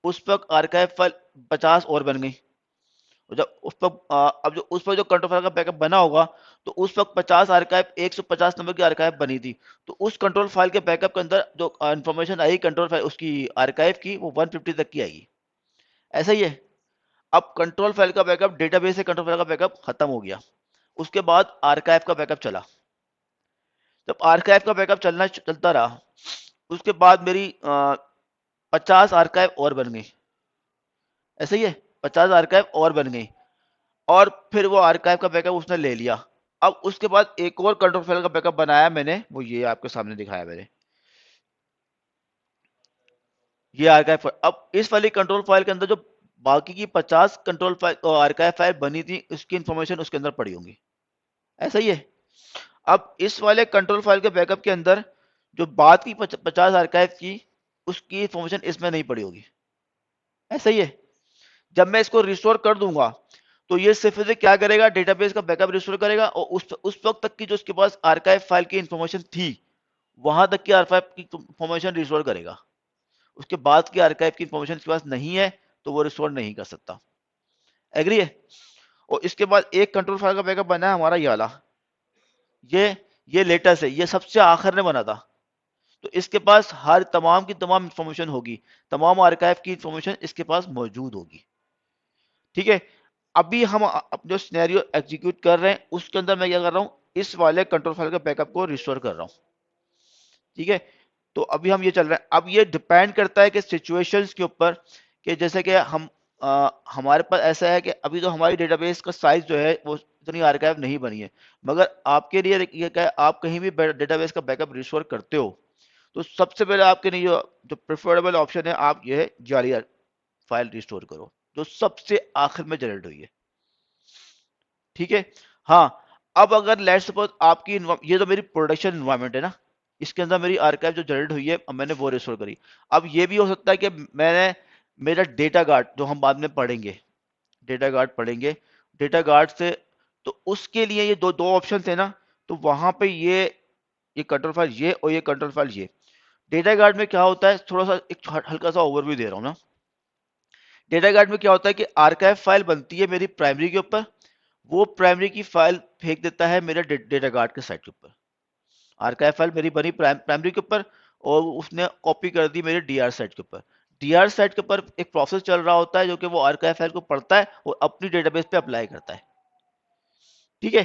उस पर आर्काइव फाइल 50 और बन गई। और जब उस पर अब जो उस पर जो कंट्रोल फाइल का बैकअप बना होगा, तो उस वक्त 50 आर्काइव 150 नंबर की आर्काइव बनी थी। तो उस कंट्रोल फाइल के बैकअप के अंदर जो इन्फॉर्मेशन आई कंट्रोल फाइल उसकी आर्काइव की, वो 150 तक की आएगी। ऐसा ही है। अब कंट्रोल फाइल का बैकअप डेटाबेस से कंट्रोल फाइल का बैकअप खत्म हो गया, उसके बाद आर्काइव का बैकअप चला। जब आर्काइव का बैकअप चलता रहा, उसके बाद मेरी 50 आर्काइव और बन गई। ऐसे ही है, 50 आर्काइव और बन गई, और फिर वो आर्काइव का बैकअप उसने ले लिया। अब उसके बाद एक और कंट्रोल फाइल का बैकअप बनाया मैंने, वो ये आपके सामने दिखाया मैंने, ये आर्काइव। अब इस वाली कंट्रोल फाइल के अंदर जो बाकी की 50 कंट्रोल फाइल आर्काइव फाइल बनी थी, उसकी इंफॉर्मेशन उसके अंदर पड़ी होंगी। ऐसा ही है। अब इस वाले कंट्रोल फाइल के बैकअप के अंदर जो बाद की 50 आर्काइव की, उसकी इंफॉर्मेशन इसमें नहीं पड़ी होगी। ऐसा ही है। जब मैं इसको रिस्टोर कर दूंगा, तो ये सिर्फ से क्या करेगा, डेटाबेस का बैकअप रिस्टोर करेगा, और उस वक्त तक की जो उसके पास आर्काइव फाइल की इंफॉर्मेशन थी, वहां तक की आर्काइव की इंफॉर्मेशन रिस्टोर करेगा। उसके बाद की आर्काइव की इंफॉर्मेशन उसके पास नहीं है, तो वो रिस्टोर नहीं कर सकता। एग्री है। और इसके बाद एक कंट्रोल फाइल का बैकअप बना है हमारा ये वाला, ये लेटेस्ट है, ये सबसे आखिर में बना था। तो इसके पास हर तमाम की तमाम इंफॉर्मेशन होगी, तमाम आर्काइव की इंफॉर्मेशन इसके पास मौजूद होगी। ठीक है। अभी हम जो सिनेरियो एग्जीक्यूट कर रहे हैं, उसके अंदर मैं क्या कर रहा हूं, इस वाले कंट्रोल फाइल के बैकअप को रिस्टोर कर रहा हूं। ठीक है। तो अभी हम ये चल रहे हैं। अब ये डिपेंड करता है कि सिचुएशंस के ऊपर, कि जैसे कि हमारे पास ऐसा है कि अभी तो हमारी डेटाबेस का साइज जो है वो इतनी आर्काइव नहीं बनी है, मगर आपके लिए ये क्या है, आप कहीं भी डेटाबेस का बैकअप रिस्टोर करते हो, तो सबसे पहले आपके लिए जो प्रेफरेबल ऑप्शन है, आप ये है जाली फाइल रिस्टोर करो, जो सबसे आखिर में जनरेट हुई है। ठीक है। हाँ। अब अगर लेट्स सपोज आपकी ये तो मेरी प्रोडक्शन इन्वायरमेंट है ना, इसके अंदर मेरी आर्काइव जो जनरेट हुई है, अब मैंने वो रिस्टोर करी। अब ये भी हो सकता है कि मैंने मेरा डेटा गार्ड, जो हम बाद में पढ़ेंगे, डेटा गार्ड पढ़ेंगे, डेटा गार्ड से, तो उसके लिए ये दो दो ऑप्शन थे ना, तो वहां पे ये कंट्रोल फाइल ये, और ये कंट्रोल फाइल ये। डेटा गार्ड में क्या होता है, थोड़ा सा एक हल्का सा ओवरव्यू दे रहा हूँ ना। डेटा गार्ड में क्या होता है कि आर्काइव फाइल बनती है मेरी प्राइमरी के ऊपर, वो प्राइमरी की फाइल फेंक देता है मेरे डेटा गार्ड के साइट के ऊपर। आर्काइव फाइल मेरी बनी प्राइमरी के ऊपर, और उसने कॉपी कर दी मेरे डीआर साइट के ऊपर। डीआर साइट के ऊपर एक प्रोसेस चल रहा होता है, जो कि वो आर्काइव फाइल को पढ़ता है और अपनी डेटाबेस पे अप्लाई करता है। ठीक है।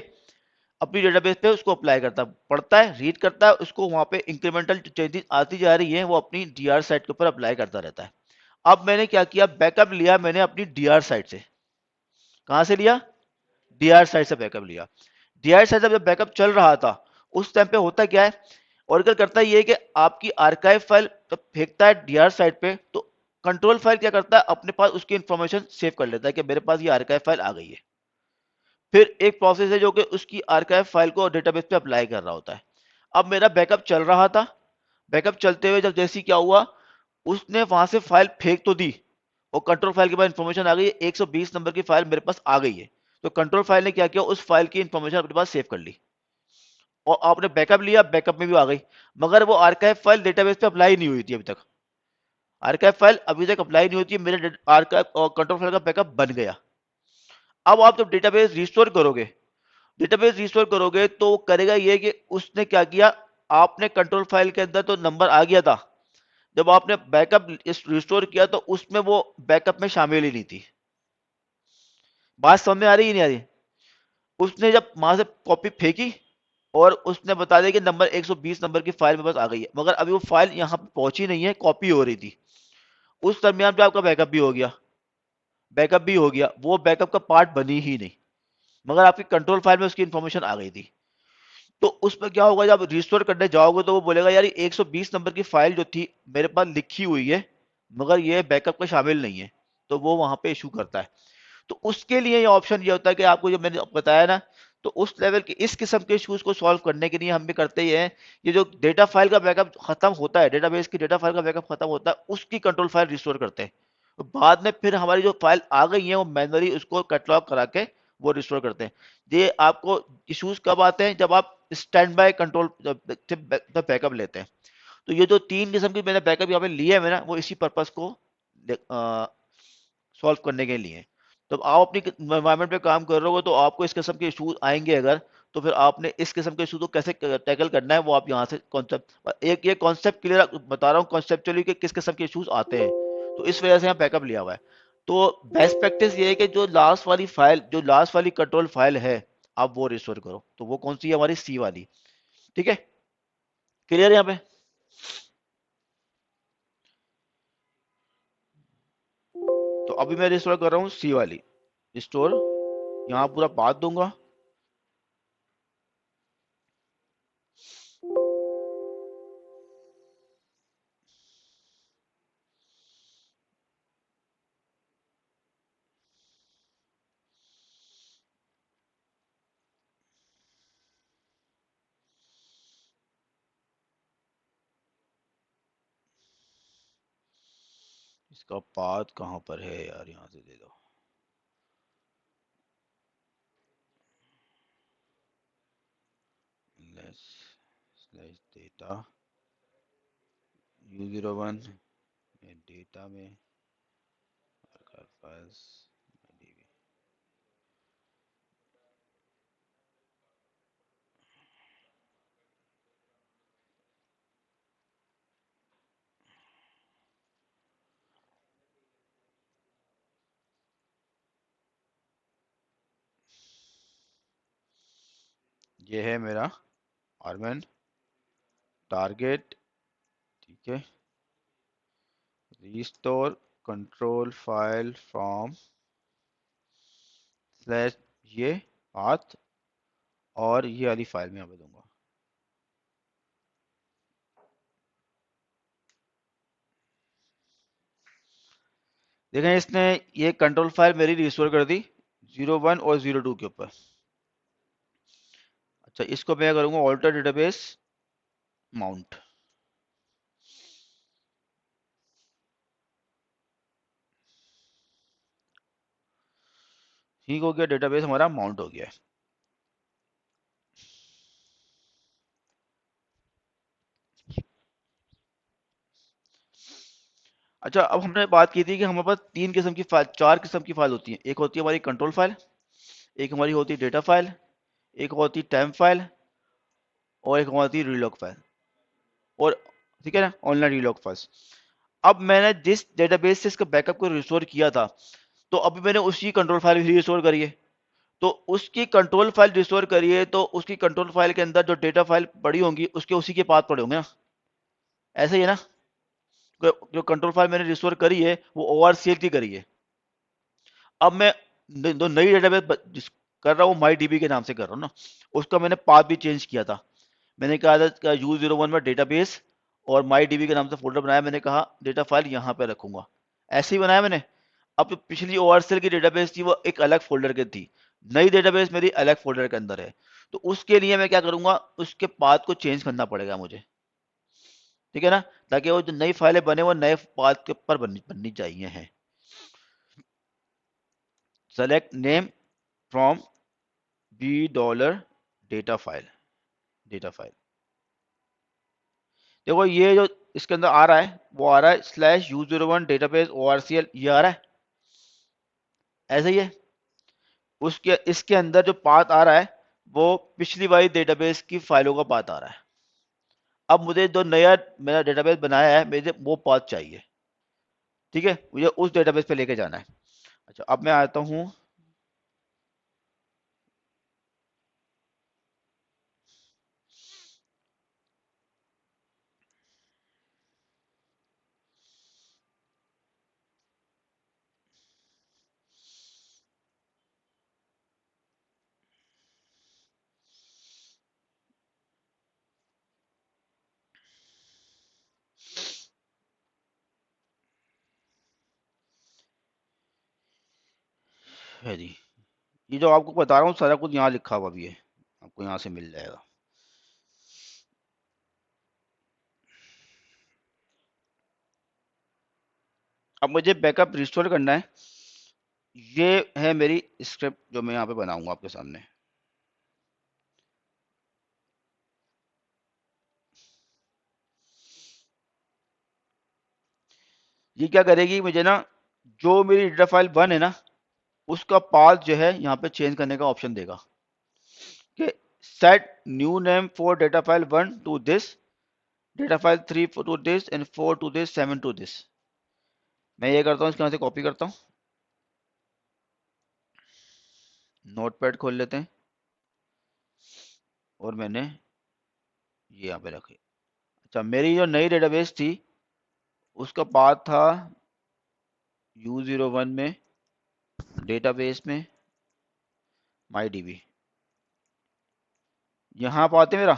अपनी डेटाबेस पे उसको अप्लाई करता है, पढ़ता है, रीड करता है, उसको वहां पे इंक्रीमेंटल चेंजेस आती जा रही है, वो अपनी डीआर साइट के ऊपर अप्लाई करता रहता है। अब मैंने क्या किया, बैकअप लिया मैंने अपनी डीआर साइट से। कहां से लिया, डीआर साइट से बैकअप लिया। डीआर साइट जब बैकअप चल रहा था, उस टाइम पे होता क्या है, ऑरेकल करता ये है कि आपकी आर्काइव फाइल जब फेंकता है डीआर साइट पे, तो कंट्रोल फाइल क्या करता है, अपने पास उसकी इंफॉर्मेशन सेव कर लेता है कि मेरे पास ये आर्काइव फाइल आ गई है। फिर एक प्रोसेस है जो कि उसकी आर्काइव फाइल को डेटाबेस पे अप्लाई कर रहा होता है। अब मेरा बैकअप चल रहा था, बैकअप चलते हुए जब जैसी क्या हुआ, उसने वहां से फाइल फेंक तो दी, और कंट्रोल फाइल के बाद इंफॉर्मेशन आ गई है, 120 नंबर की फाइल मेरे पास आ गई है। तो कंट्रोल फाइल ने क्या किया, उस फाइल की इंफॉर्मेशन अपने पास सेव कर ली, और आपने बैकअप लिया, बैकअप में भी आ गई। मगर वो आर्काइव फाइल डेटाबेस पे अप्लाई नहीं हुई थी अभी तक। आर्काइव फाइल अभी तक अप्लाई नहीं होती है, मेरे आर्काइव और कंट्रोल फाइल का बैकअप बन गया। अब आप जब डेटाबेस रिस्टोर करोगे, तो वो करेगा ये कि उसने क्या किया, आपने कंट्रोल फाइल के अंदर तो नंबर आ गया था, जब आपने बैकअप रिस्टोर किया तो उसमें वो बैकअप में शामिल ही नहीं थी। बात समझ में आ रही है नहीं आ रही। उसने जब वहां से कॉपी फेंकी, और उसने बता दिया कि नंबर 120 नंबर की फाइल मेरे पास आ गई है, मगर अभी वो फाइल यहाँ पे पहुंची नहीं है, कॉपी हो रही थी। उस दरमियान पे आपका बैकअप भी हो गया, वो बैकअप का पार्ट बनी ही नहीं, मगर आपकी कंट्रोल फाइल में उसकी इंफॉर्मेशन आ गई थी। तो उसमें क्या होगा, जब रिस्टोर करने जाओगे तो वो बोलेगा यार 120 नंबर की फाइल जो थी मेरे पास लिखी हुई है, मगर ये बैकअप का शामिल नहीं है, तो वो वहां पे इशू करता है। तो उसके लिए ये ऑप्शन ये होता है कि आपको जो मैंने बताया ना, तो उस लेवल के इस किस्म के इश्यूज को सॉल्व करने के लिए हम भी करते ही हैं, ये जो डेटा फाइल का बैकअप खत्म होता है, डेटाबेस की डेटा फाइल का बैकअप खत्म होता है, उसकी कंट्रोल फाइल रिस्टोर करते हैं। तो बाद में फिर हमारी जो फाइल आ गई है, वो मैनुअली उसको कैटलॉग करा के वो रिस्टोर करते हैं। ये आपको इश्यूज कब आते हैं, जब आप स्टैंड बाय कंट्रोल बैकअप लेते हैं। तो ये जो तीन किस्म की मैंने बैकअप यहाँ पे लिए है, वो इसी पर्पज को सॉल्व करने के लिए। तो आप अपनी एनवायरनमेंट पे काम कर रहे हो, तो आपको इस किस्म के इशूज आएंगे अगर, तो फिर आपने इस किस्म के इशू को कैसे टैकल करना है, वो आप यहाँ से कॉन्सेप्ट, एक ये कॉन्सेप्ट क्लियर बता रहा हूँ कॉन्सेप्चुअली कि किस किस्म के इशूज आते हैं, तो इस वजह से यहाँ बैकअप लिया हुआ है। तो बेस्ट प्रैक्टिस ये है कि जो लास्ट वाली कंट्रोल फाइल है, अब वो रिस्टोर करो, तो वो कौन सी है हमारी सी वाली। ठीक है, क्लियर है यहाँ पे। तो अभी मैं रिस्टोर कर रहा हूँ सी वाली, रिस्टोर, यहाँ पूरा पाथ दूंगा। इसका पाथ कहाँ पर है यार, यहाँ से दे दो। Less slash data U01 data में फाइल्स DB। ये है मेरा आर्मन टारगेट। ठीक है, restore control file from slash ये पाथ, और ये वाली फाइल में यहाँ पे दूंगा। देखें, इसने ये कंट्रोल फाइल मेरी रिस्टोर कर दी 01 और 02 के ऊपर। अच्छा, इसको मैं करूंगा ऑल्टर डेटाबेस माउंट। ठीक हो गया, डेटाबेस हमारा माउंट हो गया है। अच्छा, अब हमने बात की थी कि हमारे पास तीन किस्म की फाइल, चार किस्म की फाइल होती है। एक होती है हमारी कंट्रोल फाइल, एक हमारी होती है डेटा फाइल, एक होती है टेम्प फाइल, और एक होती है रीलॉग फाइल, और ठीक है ना, ऑनलाइन रीलॉग फाइल्स। अब मैंने जिस डेटाबेस से इसका बैकअप को रिस्टोर किया था, तो अभी मैंने उसी कंट्रोल फाइल भी रिस्टोर करी है। तो उसकी कंट्रोल फाइल रिस्टोर करिए, तो उसकी कंट्रोल फाइल के अंदर जो डेटा फाइल पड़ी होंगी उसके उसी के पाथ पड़े होंगे ना, ऐसे ही है ना। जो कंट्रोल फाइल मैंने रिस्टोर करी है वो ORCL की करी है। अब मैं दो नई डेटाबेस कर रहा हूँ, माई डीबी के नाम से कर रहा हूँ ना, उसका मैंने पाथ भी चेंज किया था। मैंने कहा था U01 में डेटाबेस, और माई डीबी के नाम से फोल्डर बनाया, मैंने कहा डेटा फाइल यहाँ पे रखूंगा, ऐसे ही बनाया मैंने। अब जो पिछली ORCL की डेटाबेस थी वो एक अलग फोल्डर की थी, नई डेटाबेस मेरी अलग फोल्डर के अंदर है। तो उसके लिए मैं क्या करूंगा, उसके पाथ को चेंज करना पड़ेगा मुझे। ठीक है ना, ताकि वो जो नई फाइलें बने वो नए पाथ के ऊपर बननी चाहिए हैं। Select name from $, data file. देखो ये जो इसके अंदर आ रहा है वो आ रहा है /U01 डेटाबेस ORCL, ये आ रहा है ऐसे ही है। उसके इसके अंदर जो पाथ आ रहा है वो पिछली वाली डेटाबेस की फाइलों का पाथ आ रहा है। अब मुझे जो नया मेरा डेटाबेस बनाया है, मुझे वो पाथ चाहिए। ठीक है, मुझे उस डेटाबेस पे लेके जाना है। अच्छा, अब मैं आता हूँ, है जी, ये जो आपको बता रहा हूँ सारा कुछ यहाँ लिखा हुआ भी है, आपको यहाँ से मिल जाएगा। अब मुझे बैकअप रिस्टोर करना है। ये है मेरी स्क्रिप्ट जो मैं यहाँ पे बनाऊंगा आपके सामने। ये क्या करेगी, मुझे ना जो मेरी डेटा फाइल 1 है ना उसका पाथ जो है यहाँ पे चेंज करने का ऑप्शन देगा कि set new name for data file 1 to this, data file 3 to this, and 4 to this, 7 to this. मैं ये करता हूँ, इसके यहाँ से कॉपी करता हूँ, नोटपैड खोल लेते हैं। और मैंने ये यहाँ पे रखी। अच्छा, मेरी जो नई डेटाबेस थी उसका पाथ था U01 में, डेटाबेस में MyDB। यहाँ पाते मेरा,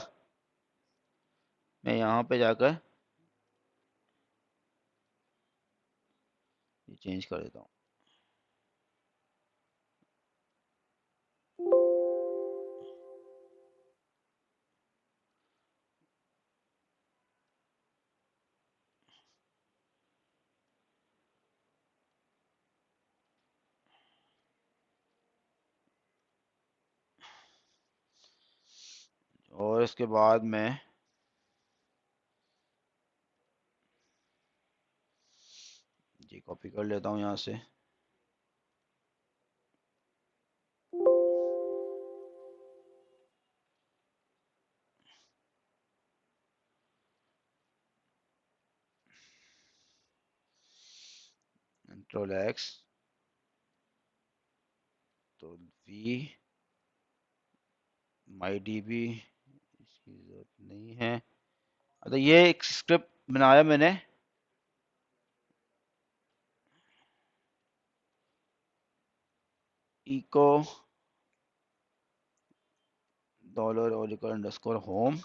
मैं यहाँ पे जाकर ये चेंज कर देता हूँ। और इसके बाद मैं जी कॉपी कर लेता हूँ यहाँ से। Ctrl+X, तो V MyDB इसकी जरूरत नहीं है। अच्छा, ये एक स्क्रिप्ट बनाया मैंने, echo $oracle_home।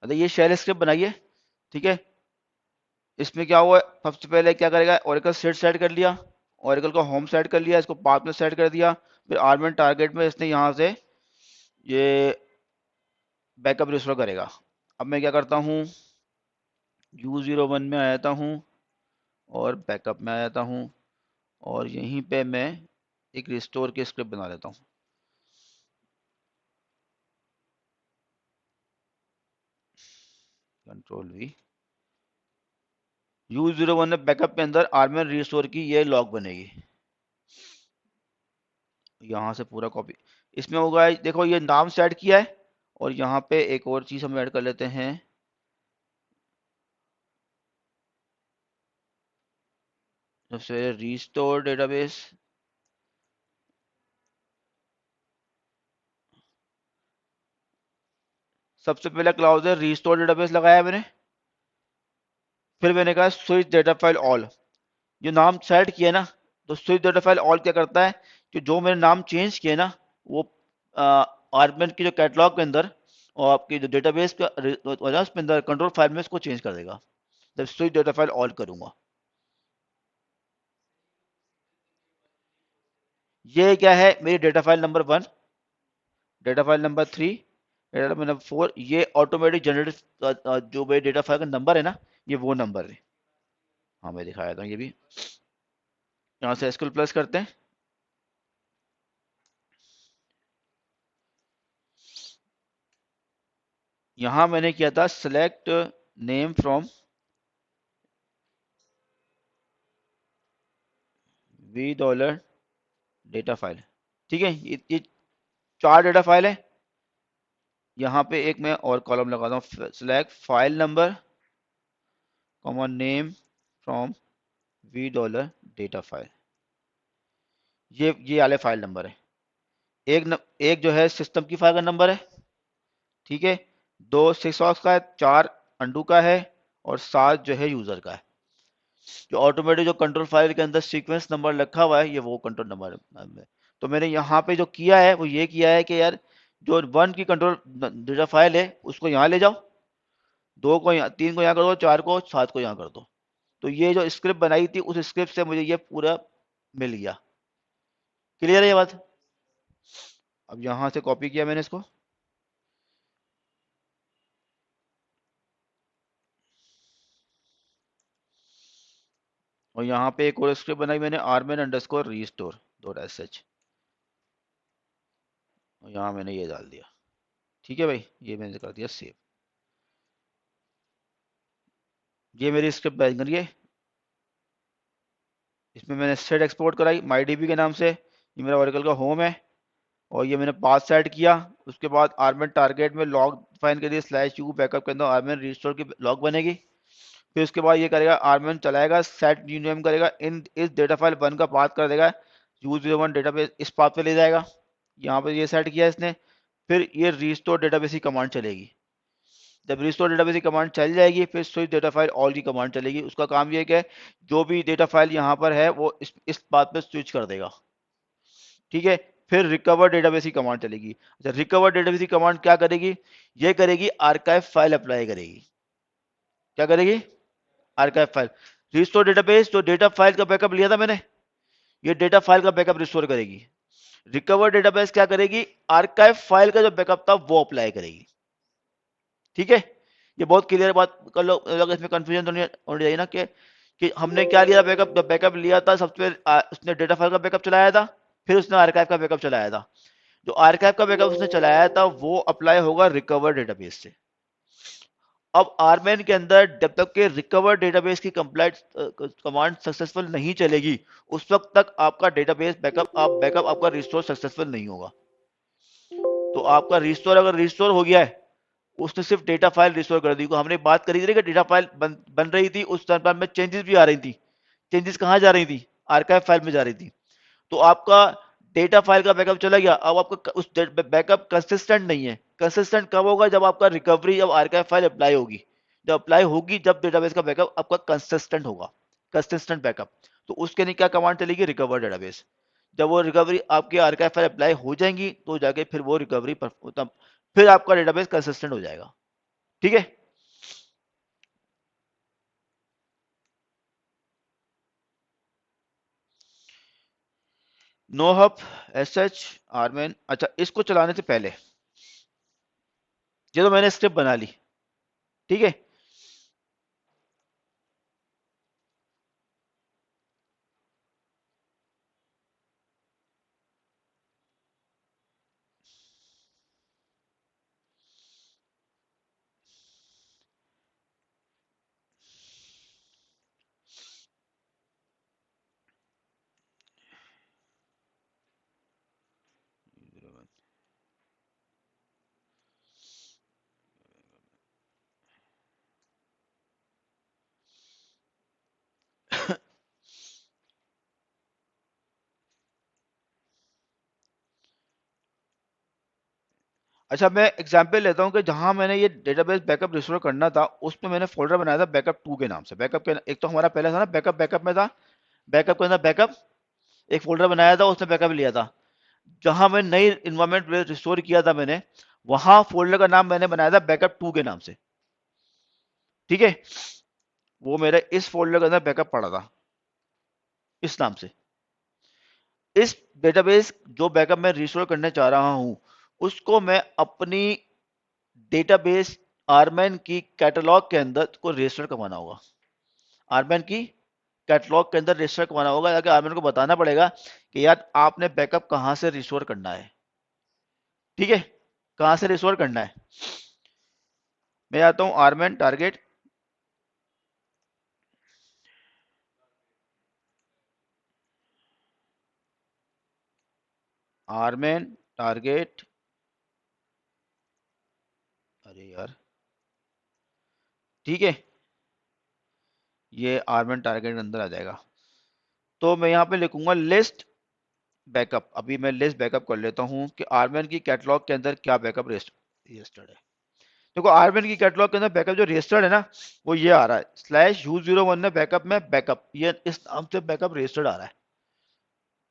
अच्छा, ये शेल स्क्रिप्ट बनाइए, ठीक है। इसमें क्या हुआ, सबसे पहले क्या करेगा, ओरेकल सेट कर लिया, ओरेकल का होम सेट कर लिया, इसको पाथ में सेट कर दिया, फिर आर्मेंट टारगेट में इसने यहाँ से ये बैकअप रिस्टोर करेगा। अब मैं क्या करता हूँ, U01 में आ जाता हूँ और बैकअप में आ जाता हूँ, और यहीं पे मैं एक रिस्टोर की स्क्रिप्ट बना लेता हूँ। Ctrl+V, U01 में बैकअप के अंदर आर्मेंट रिस्टोर की ये लॉग बनेगी, यहाँ से पूरा कॉपी इसमें होगा। देखो ये नाम सेट किया है, और यहाँ पे एक और चीज हम ऐड कर लेते हैं, सबसे रिस्टोर डेटाबेस। सबसे पहला क्लाउज है रिस्टोर डेटाबेस लगाया मैंने, फिर मैंने कहा स्विच डेटा फाइल ऑल। जो नाम सेट किया ना, तो स्विच डेटा फाइल ऑल क्या करता है कि जो मैंने नाम चेंज किया ना, वो आर्गुमेंट की जो कैटलॉग के अंदर और आपकी जो डेटाबेस का उसके अंदर कंट्रोल फाइल में इसको चेंज कर देगा जब स्विच डेटा फाइल ऑल करूंगा। ये क्या है, मेरी data file number 1, data file number 3, data file number 4, ये ऑटोमेटिक जनरेट जो मेरे डेटा फाइल का नंबर है ना, ये वो नंबर है। हाँ, मैं दिखाया था ये भी। यहाँ से एसक्यूएल प्लस करते हैं, यहाँ मैंने किया था select name from $v data file, ठीक है। ये 4 डेटा फाइल है। यहाँ पे एक मैं और कॉलम लगाता हूँ, select file number comma name from $v data file. ये वाले फाइल नंबर है। एक जो है सिस्टम की फाइल का नंबर है, ठीक है। 2 सिक्सॉक्स का है, 4 अंडू का है, और 7 जो है यूजर का है। जो ऑटोमेटिक जो कंट्रोल फाइल के अंदर सीक्वेंस नंबर रखा हुआ है, ये वो कंट्रोल नंबर है। तो मैंने यहाँ पे जो किया है वो ये किया है कि यार जो 1 की कंट्रोल डेटा फाइल है उसको यहाँ ले जाओ, 2 को यहाँ, 3 को यहाँ कर दो, 4 को, 7 को यहाँ कर दो। तो ये जो स्क्रिप्ट बनाई थी उस स्क्रिप्ट से मुझे ये पूरा मिल गया। क्लियर है ये बात। अब यहाँ से कॉपी किया मैंने इसको, और यहाँ पे एक और स्क्रिप्ट बनाई मैंने, armen_restore.sh, और यहाँ मैंने ये डाल दिया। ठीक है भाई, ये मैंने कर दिया सेव। ये मेरी स्क्रिप्ट बन गई है। इसमें मैंने सेट एक्सपोर्ट कराई MyDB के नाम से, ये मेरा ओरेकल का होम है, और ये मैंने पाथ सेट किया। उसके बाद आर्मेंट टारगेट में लॉग फाइन के लिए /u बैकअप के अंदर आर्मेंट रिस्टोर की लॉग बनेगी। फिर उसके बाद ये करेगा आर्मन चलाएगा, सेट न्यू नेम करेगा, इन इस डेटा फाइल 1 का पाथ कर देगा, U01 डेटाबेस इस पाथ पे ले जाएगा, यहाँ पे ये सेट किया इसने। फिर ये रिस्टोर डेटाबेस की कमांड चलेगी। जब रिस्टोर डेटाबेस की कमांड चल जाएगी फिर स्विच डेटा फाइल ऑल की कमांड चलेगी। उसका काम ये है जो भी डेटा फाइल यहाँ पर है वो इस बात पे स्विच कर देगा। ठीक है, फिर रिकवर डेटाबेस की कमांड चलेगी। अच्छा, रिकवर डेटाबेस की कमांड क्या करेगी? ये करेगी आर्काइव फाइल अप्लाई करेगी। क्या करेगी? Archive file. रिस्टोर डेटाबेस, जो डेटा फाइल का बैकअप लिया था मैंने, ये डेटा फाइल का बैकअप रिस्टोर करेगी। रिकवर डेटाबेस क्या करेगी? आर्काइव फाइल का जो बैकअप था वो अप्लाई करेगी। ठीक है, ये बहुत क्लियर बात कर लो, अगर इसमें कंफ्यूजन तो नहीं होनी चाहिए ना कि हमने क्या लिया बैकअप। जब बैकअप लिया था सबसे पहले उसने डेटा फाइल का बैकअप चलाया था, फिर उसने आर्काइव का बैकअप चलाया था। जो आर्काइव का बैकअप उसने चलाया था वो अप्लाई होगा रिकवर डेटाबेस से। अब आरमैन के अंदर जब तक के रिकवर डेटाबेस की कंप्लाइंट कमांड सक्सेसफुल नहीं चलेगी उस वक्त तक आपका डेटाबेस बैकअप आपका रिस्टोर सक्सेसफुल नहीं होगा। तो आपका रिस्टोर अगर रिस्टोर हो गया है, उसने सिर्फ डेटा फाइल रिस्टोर कर दी। को हमने बात करी थी कि डेटा फाइल बन रही थी, उस टाइम में चेंजेस भी आ रही थी। चेंजेस कहाँ जा रही थी? आर्काइव फाइल में जा रही थी। तो आपका डेटा फाइल का बैकअप चला गया, अब आपका उस बैकअप कंसिस्टेंट नहीं है। कंसिस्टेंट कब होगा? जब आपका रिकवरी, जब आर्काइव फाइल अप्लाई होगी, जब अप्लाई होगी जब डेटाबेस का बैकअप आपका कंसिस्टेंट होगा, कंसिस्टेंट बैकअप। तो उसके लिए क्या कमांड चलेगी? Recover database. जब वो रिकवरी आपकी आर्काइव फाइल अप्लाई हो जाएंगी तो जाके फिर वो रिकवरी तब फिर आपका डेटाबेस कंसिस्टेंट हो जाएगा। ठीक है, नो हब एस एच आरमेन। अच्छा, इसको चलाने से पहले ये तो मैंने स्क्रिप्ट बना ली। ठीक है, अच्छा मैं एग्जांपल लेता हूँ कि जहां मैंने ये डेटाबेस बैकअप रिस्टोर करना था उसमें मैंने फोल्डर बनाया था बैकअप 2 के नाम से। बैकअप के एक तो हमारा पहले था ना बैकअप, बैकअप में था, बैकअप के अंदर बैकअप एक फोल्डर बनाया था, उसने बैकअप लिया था। जहां मैं नई इन्वायरमेंट रिस्टोर किया था मैंने, वहां फोल्डर का नाम मैंने बनाया था बैकअप 2 के नाम से। ठीक है, वो मेरे इस फोल्डर के अंदर बैकअप पड़ा था इस नाम से। इस डेटाबेस जो बैकअप मैं रिस्टोर करने चाह रहा हूं उसको मैं अपनी डेटाबेस आरमैन की कैटलॉग के अंदर को रजिस्टर करवाना होगा। आरमैन की कैटलॉग के अंदर रजिस्टर करवाना होगा, ताकि आरमैन को बताना पड़ेगा कि यार आपने बैकअप कहां से रिस्टोर करना है। ठीक है, कहां से रिस्टोर करना है। मैं आता हूं आरमैन टारगेट, आरमैन टारगेट, अरे यार, ठीक है, ये आरमैन टारगेट के अंदर आ जाएगा। तो मैं यहाँ पे लिखूंगा लिस्ट बैकअप। अभी मैं लिस्ट बैकअप कर लेता हूँ कि आरमैन की कैटलॉग के अंदर क्या बैकअप रजिस्टर्ड है। देखो आरबीएन की कैटलॉग के अंदर बैकअप जो रजिस्टर्ड है ना वो ये आ रहा है /U01 में बैकअप में बैकअप, ये इस नाम से बैकअप रजिस्टर्ड आ रहा है।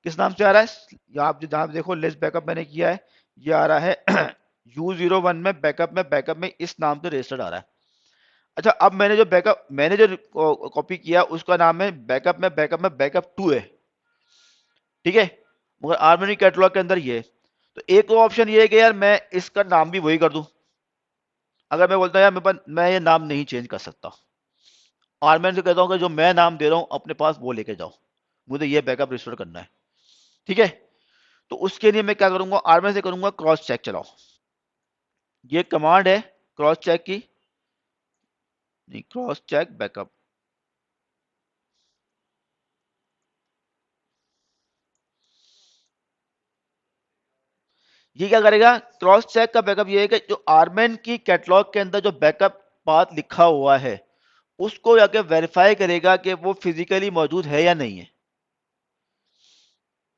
किस नाम से आ रहा है? यहाँ आप जहाँ देखो लिस्ट बैकअप मैंने किया है, ये आ रहा है U01 में बैकअप में इस नाम से रजिस्टर्ड आ रहा है। अच्छा, अब मैंने जो बैकअप मैंने जो कॉपी किया उसका नाम है बैकअप 2 है। ठीक है, मगर आर्मेनी कैटलॉग के अंदर ये है। तो एक ऑप्शन ये है कि यार मैं इसका नाम भी वही कर दूं। अगर मैं बोलता यार मैं ये नाम नहीं चेंज कर सकता, और मैं इनसे कहता हूँ कि जो मैं नाम दे रहा हूँ अपने पास वो लेके जाओ, मुझे ये बैकअप रिस्टोर करना है। ठीक है, तो उसके लिए मैं क्या करूंगा, आरमैन से करूंगा क्रॉस चेक चलाओ। ये कमांड है क्रॉस चेक की, नहीं क्रॉस चेक बैकअप। ये क्या करेगा? क्रॉस चेक का बैकअप ये है कि जो आरमैन की कैटलॉग के अंदर जो बैकअप पाथ लिखा हुआ है उसको जाके वेरीफाई करेगा कि वो फिजिकली मौजूद है या नहीं है।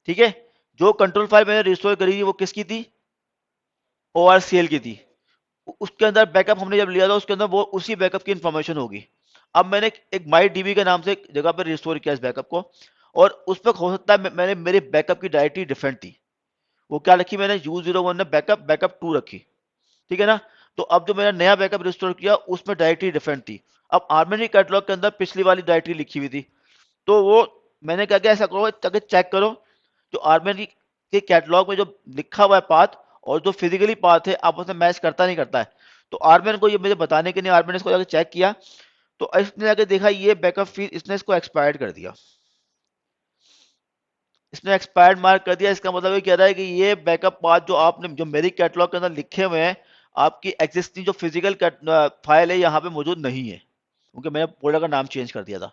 ठीक है, जो कंट्रोल फाइल मैंने रिस्टोर करी थी वो किसकी थी? ORCL की थी। उसके अंदर बैकअप हमने जब लिया था उसके अंदर वो उसी बैकअप की इंफॉर्मेशन होगी। अब मैंने एक माई डीबी के नाम से एक जगह पर रिस्टोर किया इस बैकअप को, और उस पर हो सकता है मैंने मेरे बैकअप की डायरेक्टरी डिफरेंट थी। वो क्या रखी मैंने, U01 में बैकअप बैकअप 2 रखी। ठीक है ना। तो अब जो मैंने नया बैकअप रिस्टोर किया उसमें डायरेक्टरी डिफरेंट थी। अब आर्मेनी कैटलॉग के अंदर पिछली वाली डायरेक्टरी लिखी हुई थी। तो वो मैंने क्या किया, ऐसा करो ताकि चेक करो जो आर्मेनी के कैटलॉग में जो लिखा हुआ है पाथ और जो फिजिकली पाथ है आपस में मैच करता नहीं करता है। तो आर्मेन को ये मुझे बताने के लिए आर्मेन ने इसको जाकर चेक किया, तो इसने जाके देखा ये बैकअप फीस इसने इसको एक्सपायर्ड कर दिया। इसने एक्सपायर्ड मार्क कर दिया। इसका मतलब ये कह रहा है कि ये बैकअप पाथ जो आपने जो मेरी कैटलॉग के अंदर लिखे हुए हैं आपकी एग्जिस्टिंग जो फिजिकल फाइल है यहाँ पे मौजूद नहीं है, क्योंकि मैंने फोल्डर का नाम चेंज कर दिया था।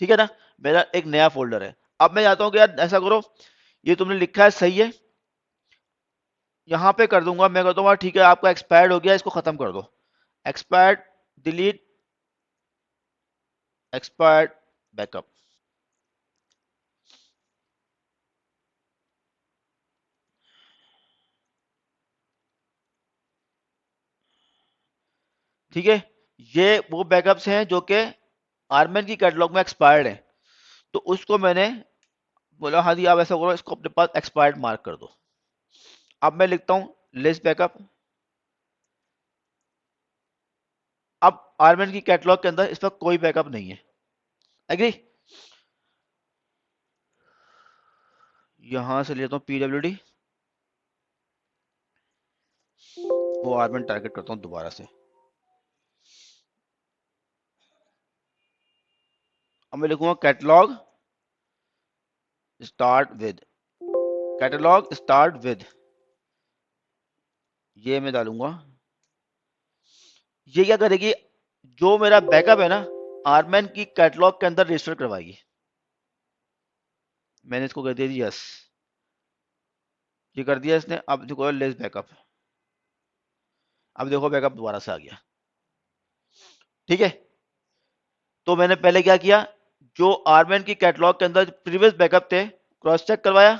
ठीक है ना, मेरा एक नया फोल्डर है। अब मैं चाहता हूँ कि यार ऐसा करो, ये तुमने लिखा है सही है, यहाँ पे कर दूंगा। मैं कहता हूँ ठीक है आपका एक्सपायर्ड हो गया, इसको खत्म कर दो। Expired, delete expired backup. ठीक है, ये वो बैकअप्स हैं जो कि आर्मेन की कैटलॉग में एक्सपायर्ड है। तो उसको मैंने बोला हाँ जी आप ऐसा करो, इसको अपने पास एक्सपायर्ड मार्क कर दो। अब मैं लिखता हूँ लिस्ट बैकअप। अब आर्मेन की कैटलॉग के अंदर इस पर कोई बैकअप नहीं है। एग्री। यहां से लेता हूँ PWD, वो आर्मेन टारगेट करता हूँ दोबारा से। अब मैं लिखूंगा catalogue start with, catalogue start with, ये मैं डालूंगा। ये क्या करेगी, जो मेरा बैकअप है ना आर्मेन की कैटलॉग के अंदर रजिस्टर करवाएगी। मैंने इसको कर दिया यस, ये कर दिया इसने। अब देखो लेस बैकअप, अब देखो बैकअप दोबारा से आ गया। ठीक है, तो मैंने पहले क्या किया, जो आर्मेन की कैटलॉग के अंदर प्रीवियस बैकअप थे क्रॉस चेक करवाया।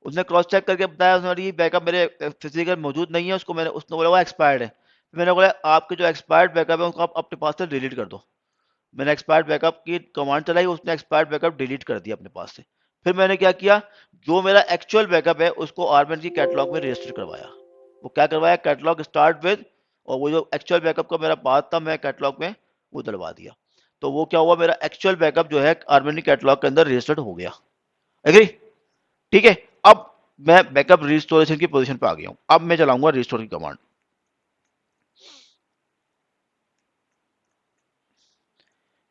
उसने क्रॉस चेक करके बताया उसने बैकअप मेरे फिजिकल मौजूद नहीं है, उसको मैंने उसने बोला वो एक्सपायर्ड है। फिर मैंने बोला आपके जो एक्सपायर्ड बैकअप है उसको आप अपने पास से डिलीट कर दो। मैंने एक्सपायर्ड बैकअप की कमांड चलाई, उसने एक्सपायर्ड बैकअप डिलीट कर दिया अपने पास से। फिर मैंने क्या किया, जो मेरा एक्चुअल बैकअप है उसको आर्मेन की कैटलॉग में रजिस्टर करवाया। वो क्या करवाया, कैटलॉग स्टार्ट विद, और वो जो एक्चुअल बैकअप का मेरा पाथ था मैं कैटलॉग में वो डलवा दिया। तो वो क्या हुआ, मेरा एक्चुअल बैकअप जो है आर्मेन की कैटलॉग के अंदर रजिस्टर्ड हो गया। एग्री। ठीक है, अब मैं बैकअप रिस्टोरेशन की पोजीशन पे आ गया हूं। अब मैं चलाऊंगा रिस्टोर की कमांड।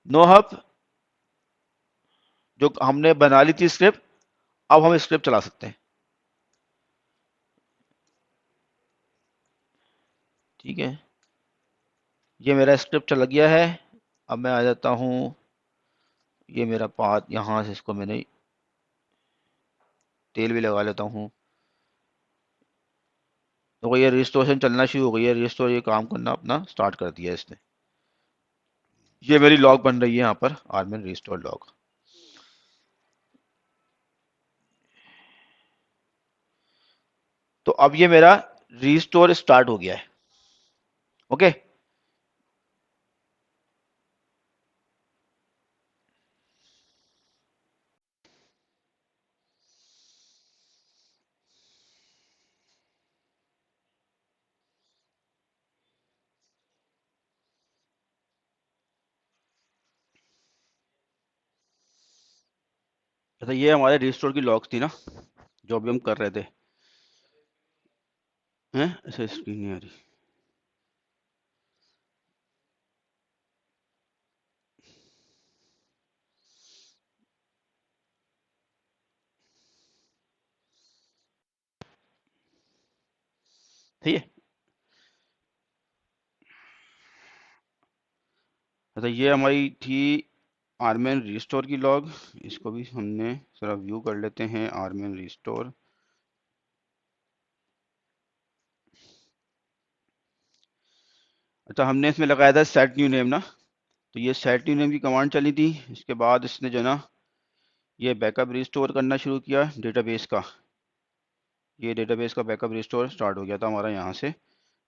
नो हब, जो हमने बना ली थी स्क्रिप्ट, अब हम स्क्रिप्ट चला सकते हैं। ठीक है, ये मेरा स्क्रिप्ट चल गया है। अब मैं आ जाता हूँ, ये मेरा पाथ यहाँ से इसको मैंने तेल भी लगा लेता हूँ। तो ये रिस्टोरेशन चलना शुरू हो गई है, रिस्टोर ये काम करना अपना स्टार्ट कर दिया इसने। ये मेरी लॉग बन रही है यहाँ पर, आर्मेन रिस्टोर लॉग। तो अब ये मेरा रिस्टोर स्टार्ट हो गया है। ओके, अच्छा ये हमारे रिस्टोर की लॉग थी ना जो अभी हम कर रहे थे। हैं ऐसे स्क्रीन नहीं आ रही। ठीक है, अच्छा ये हमारी थी आर्मेन रिस्टोर की लॉग। इसको भी हमने जरा व्यू कर लेते हैं, आर्मेन रिस्टोर। अच्छा हमने इसमें लगाया था सेट न्यू नेम ना, तो ये सेट न्यू नेम की कमांड चली थी। इसके बाद इसने जो ना ये बैकअप रिस्टोर करना शुरू किया डेटाबेस का। ये डेटाबेस का बैकअप रिस्टोर स्टार्ट हो गया था हमारा यहाँ से।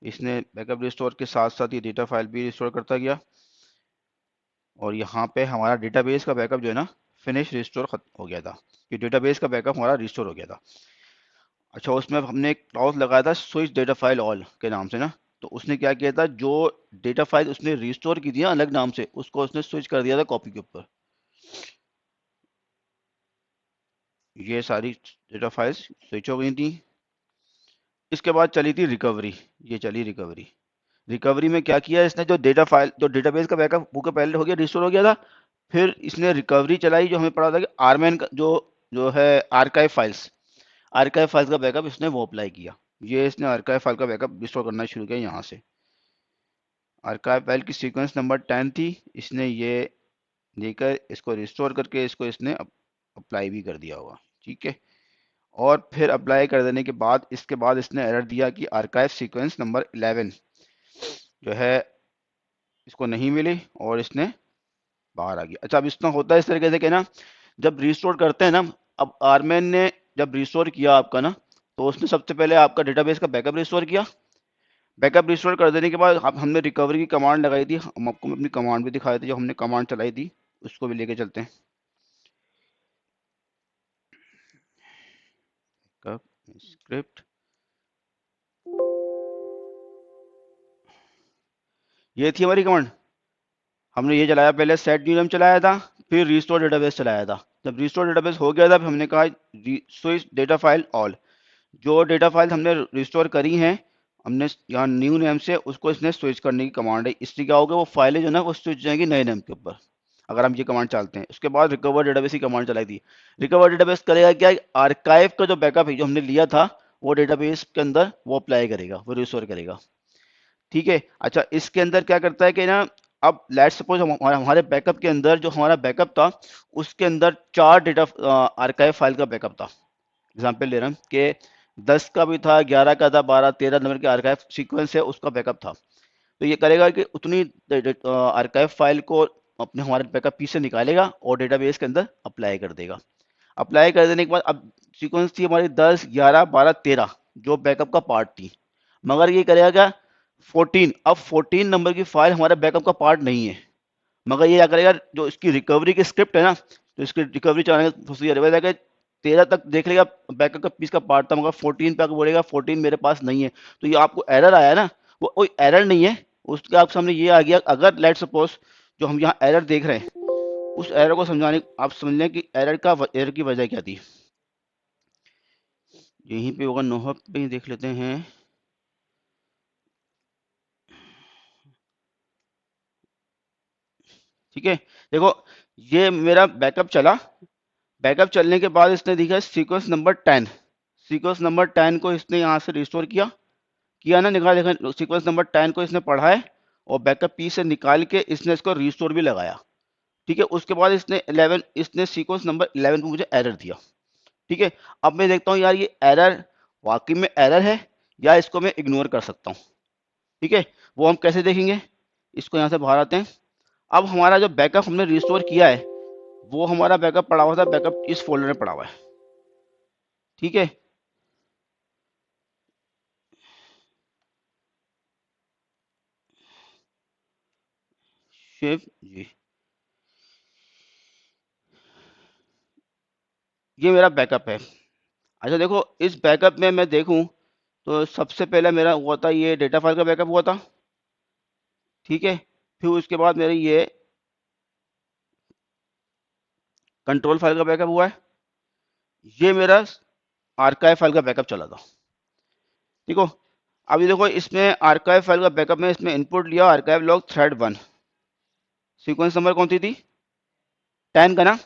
इसने बैकअप रिस्टोर के साथ साथ ये डेटा फाइल भी रिस्टोर करता गया, और यहाँ पे हमारा डेटाबेस का बैकअप जो है ना फिनिश रिस्टोर हो गया था। कि डेटाबेस का बैकअप हमारा रिस्टोर हो गया था। अच्छा, उसमें हमने एक क्लॉज लगाया था स्विच डेटा फाइल ऑल के नाम से ना। तो उसने क्या किया था, जो डेटा फाइल उसने रिस्टोर की थी ना अलग नाम से, उसको उसने स्विच कर दिया था कॉपी के ऊपर। ये सारी डेटा फाइल्स स्विच हो गई थी। इसके बाद चली थी रिकवरी। ये चली रिकवरी। रिकवरी में क्या किया इसने, जो डेटा फाइल जो डेटाबेस का बैकअप वो पहले हो गया, रिस्टोर हो गया था। फिर इसने रिकवरी चलाई, जो हमें पड़ा था कि आरमैन का जो जो है आर्काइव फाइल्स का बैकअप इसने वो अप्लाई किया। ये इसने आर्काइव फाइल का बैकअप रिस्टोर करना शुरू किया यहाँ से। आर्काइव फाइल की सीक्वेंस नंबर 10 थी। इसने ये लेकर इसको रिस्टोर करके इसको इसने अप्लाई भी कर दिया होगा। ठीक है। और फिर अप्लाई कर देने के बाद इसके बाद इसने एरर दिया कि आर्काइव सीक्वेंस नंबर 11 जो है इसको नहीं मिली, और इसने बाहर आ गया। अच्छा, अब इसमें होता है इस तरीके से कि ना, जब रिस्टोर करते हैं ना, अब आरमैन ने जब रिस्टोर किया आपका ना, तो उसने सबसे पहले आपका डेटाबेस का बैकअप रिस्टोर किया। बैकअप रिस्टोर कर देने के बाद हमने रिकवरी की कमांड लगाई थी। हम आपको अपनी कमांड भी दिखाई थी, जो हमने कमांड चलाई थी, उसको भी लेके चलते हैं। स्क्रिप्ट, ये थी हमारी कमांड। हमने ये चलाया, पहले सेट न्यू नेम चलाया था, फिर रिस्टोर डेटाबेस चलाया था। जब रिस्टोर डेटाबेस हो गया था, हमने कहा स्विच डेटा फाइल ऑल। जो डेटा फाइल हमने रिस्टोर करी हैं, हमने यहाँ न्यू नेम से उसको इसने स्विच करने की कमांड है। इसलिए क्या होगा, वो फाइलें जो ना वो स्विच जाएंगी नए नेम के ऊपर, अगर हम ये कमांड चलाते हैं। उसके बाद रिकवर डेटाबेस की कमांड चलाई थी। रिकवर डेटाबेस करेगा क्या, आर्काइव का जो बैकअप है जो हमने लिया था, वो डेटाबेस के अंदर वो अप्लाई करेगा, वो रिस्टोर करेगा। ठीक है। अच्छा, इसके अंदर क्या करता है कि ना, अब लेट सपोज हमारे बैकअप के अंदर जो हमारा बैकअप था, उसके अंदर 4 डेटा आर्काइव फाइल का बैकअप था। एग्जाम्पल ले रहे हैं कि 10 का भी था, 11 का था, 12 13 नंबर के आर्काइव सीक्वेंस है, उसका बैकअप था। तो ये करेगा कि उतनी आर्काइव फाइल को अपने हमारे बैकअप पी से निकालेगा और डेटाबेस के अंदर अप्लाई कर देगा। अप्लाई कर देने के बाद अब सीक्वेंस थी हमारी 10 11 12 13 जो बैकअप का पार्ट थी, मगर ये करेगा 14। अब 14 नंबर की फाइल हमारे बैकअप का पार्ट नहीं है, मगर ये क्या करेगा, जो इसकी रिकवरी की स्क्रिप्ट है ना, तो इसकी रिकवरी चलाने का प्रोसीजर है, 13 तक देख लेगा बैकअप का पीस का पार्ट था, मगर 14 पे आकर बोलेगा 14 मेरे पास नहीं है। तो ये आपको एरर आया ना, वो कोई एरर नहीं है, उसके आप सामने ये आ गया। अगर लेट सपोज जो हम यहाँ एरर देख रहे हैं, उस एरर को समझाने आप समझ लें कि एरर की वजह क्या थी। यहीं पे होगा, नोहप पे ही देख लेते हैं। ठीक है, देखो ये मेरा बैकअप चला। बैकअप चलने के बाद इसने दिखा सीक्वेंस नंबर 10। सीक्वेंस नंबर 10 को इसने यहाँ से रिस्टोर किया ना, निकाल देखा सीक्वेंस नंबर 10 को इसने पढ़ा है, और बैकअप पी से निकाल के इसने इसको रिस्टोर भी लगाया। ठीक है। उसके बाद इसने सीक्वेंस नंबर 11 पे मुझे एरर दिया। ठीक है। अब मैं देखता हूँ यार, ये एरर वाकई में एरर है या इसको मैं इग्नोर कर सकता हूँ। ठीक है। वो हम कैसे देखेंगे, इसको यहाँ से बाहर आते हैं। अब हमारा जो बैकअप हमने रिस्टोर किया है, वो हमारा बैकअप पड़ा हुआ था, बैकअप इस फोल्डर में पड़ा हुआ है। ठीक है। शिव जी, ये मेरा बैकअप है। अच्छा देखो, इस बैकअप में मैं देखूं तो सबसे पहले मेरा हुआ था ये डेटा फाइल का बैकअप हुआ था। ठीक है। फिर उसके बाद मेरे ये कंट्रोल फाइल का बैकअप हुआ है। ये मेरा आर्काइव फाइल का बैकअप चला था। देखो, अभी देखो इसमें आर्काइव फाइल का बैकअप में इसमें इनपुट लिया archive log thread 1। Sequence number कौन सी थी, 10 का ना।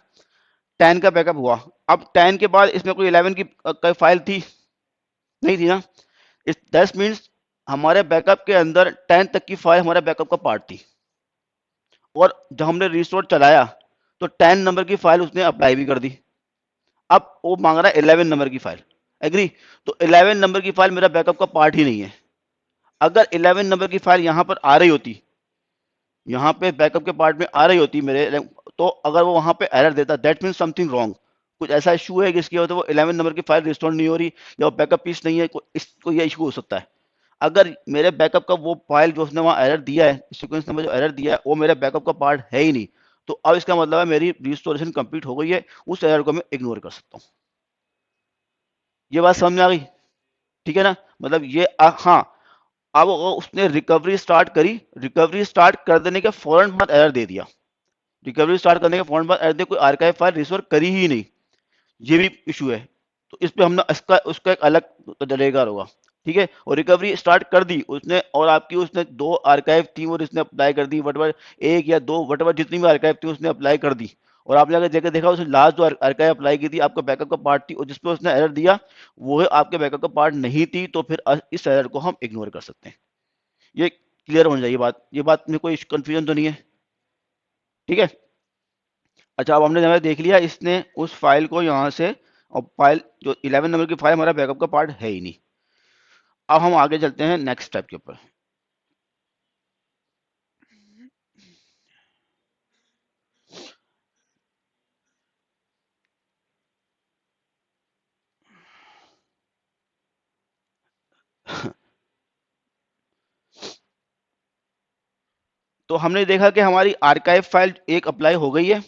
10 का बैकअप हुआ। अब 10 के बाद इसमें कोई 11 की फाइल थी नहीं थी ना। इस 10 मीन्स हमारे बैकअप के अंदर 10 तक की फाइल हमारे बैकअप का पार्ट थी, और जब हमने रिस्टोर चलाया तो 10 नंबर की फाइल उसने अप्लाई भी कर दी। अब वो मांग रहा है 11 नंबर की फाइल। एग्री। तो 11 नंबर की फाइल मेरा बैकअप का पार्ट ही नहीं है। अगर 11 नंबर की फाइल यहां पर आ रही होती, यहाँ पे बैकअप के पार्ट में आ रही होती मेरे, तो अगर वो वहाँ पे एरर देता, दैट मीन समथिंग रॉन्ग, कुछ ऐसा इशू है जिसकी वजह से वो 11 नंबर की फाइल रिस्टोर नहीं हो रही, या बैकअप पीस नहीं है, कोई ये इशू हो सकता है। अगर मेरे बैकअप का वो फाइल जो उसने वहाँ एरर दिया है, सीक्वेंस नंबर जो एरर दिया है, वो मेरे बैकअप का पार्ट है ही नहीं, तो अब इसका मतलब है मेरी रिस्टोरेशन कंप्लीट हो गई है, उस एरर को मैं इग्नोर कर सकता हूँ। ये बात समझ में आ गई? ठीक है ना? मतलब ये हाँ, अब उसने रिकवरी स्टार्ट करी, रिकवरी स्टार्ट कर देने के फौरन बाद एरर दे दिया, रिकवरी स्टार्ट करने के फौरन बाद एरर दे, कोई आर्काइव फाइल रिस्टोर करी ही नहीं, ये भी इशू है। तो इस पे हमने इसका उसका एक अलग तरीका होगा। ठीक है, और रिकवरी स्टार्ट कर दी उसने, और आपकी उसने 2 आर्काइव थी और इसने अप्लाई कर दी, वटवर 1 या 2 वटवर जितनी भी आर्काइव थी उसने अप्लाई कर दी, और आपने अगर जगह देखा उसने लास्ट जो आर्काइव अप्लाई की थी आपका बैकअप का पार्ट थी, और जिसपे उसने एरर दिया वो है आपके बैकअप का पार्ट नहीं थी, तो फिर इस एरर को हम इग्नोर कर सकते हैं। ये क्लियर होनी चाहिए बात, ये बात में कोई कंफ्यूजन तो नहीं है? ठीक है। अच्छा, अब हमने जब देख लिया इसने उस फाइल को यहाँ से, और फाइल जो 11 नंबर की फाइल हमारा बैकअप का पार्ट है ही नहीं। अब हम आगे चलते हैं नेक्स्ट स्टेप के ऊपर। तो हमने देखा कि हमारी आर्काइव फाइल एक अप्लाई हो गई है,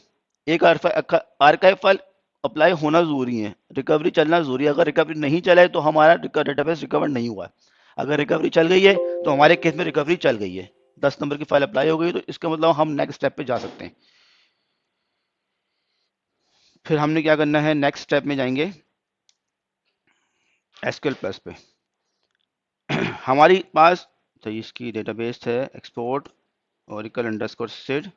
एक आर्काइव फाइल अप्लाई होना जरूरी है, रिकवरी चलना जरूरी है। अगर रिकवरी नहीं चला है तो हमारा डेटाबेस रिकवर नहीं हुआ है। अगर रिकवरी चल गई है तो हमारे केस में रिकवरी चल गई है, 10 नंबर की फाइल अप्लाई हो गई, तो इसका मतलब हम नेक्स्ट स्टेप पे जा सकते हैं। फिर हमने क्या करना है, नेक्स्ट स्टेप में जाएंगे एसक्यूएल प्लस पे। हमारी पास तो इसकी डेटाबेस है export Oracle underscore Sid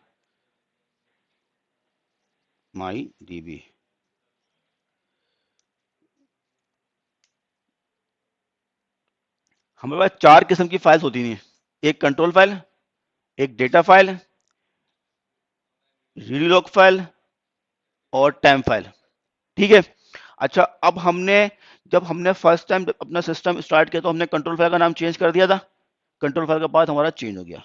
my DB. हमारे पास 4 किस्म की फाइल्स होती हैं, एक कंट्रोल फाइल, एक डेटा फाइल, रीडलॉग फाइल और टेम्प फाइल। ठीक है। अच्छा, अब हमने जब हमने फर्स्ट टाइम अपना सिस्टम स्टार्ट किया तो हमने कंट्रोल फाइल का नाम चेंज कर दिया था, कंट्रोल फाइल का पाथ हमारा चेंज हो गया।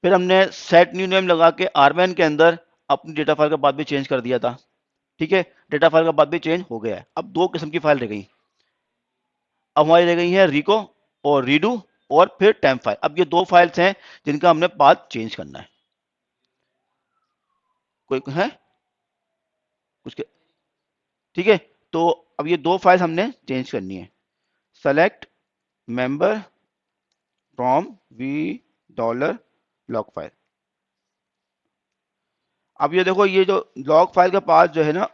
फिर हमने सेट न्यू नेम लगा के आरमैन के अंदर अपनी डेटा फाइल का पाथ भी चेंज कर दिया था। ठीक है, डेटा फाइल का पाथ भी चेंज हो गया है। अब 2 किस्म की फाइल रह गई, अब हमारी रह गई है रिको और रीडू, और फिर टेम्प फाइल। अब ये 2 फाइल्स हैं जिनका हमने पाथ चेंज करना है। कोई है कुछ ठीक है, तो अब ये 2 फाइल्स हमने चेंज करनी है। Select member from V dollar log file. अब ये देखो, ये जो लॉग फाइल का पाथ जो है ना,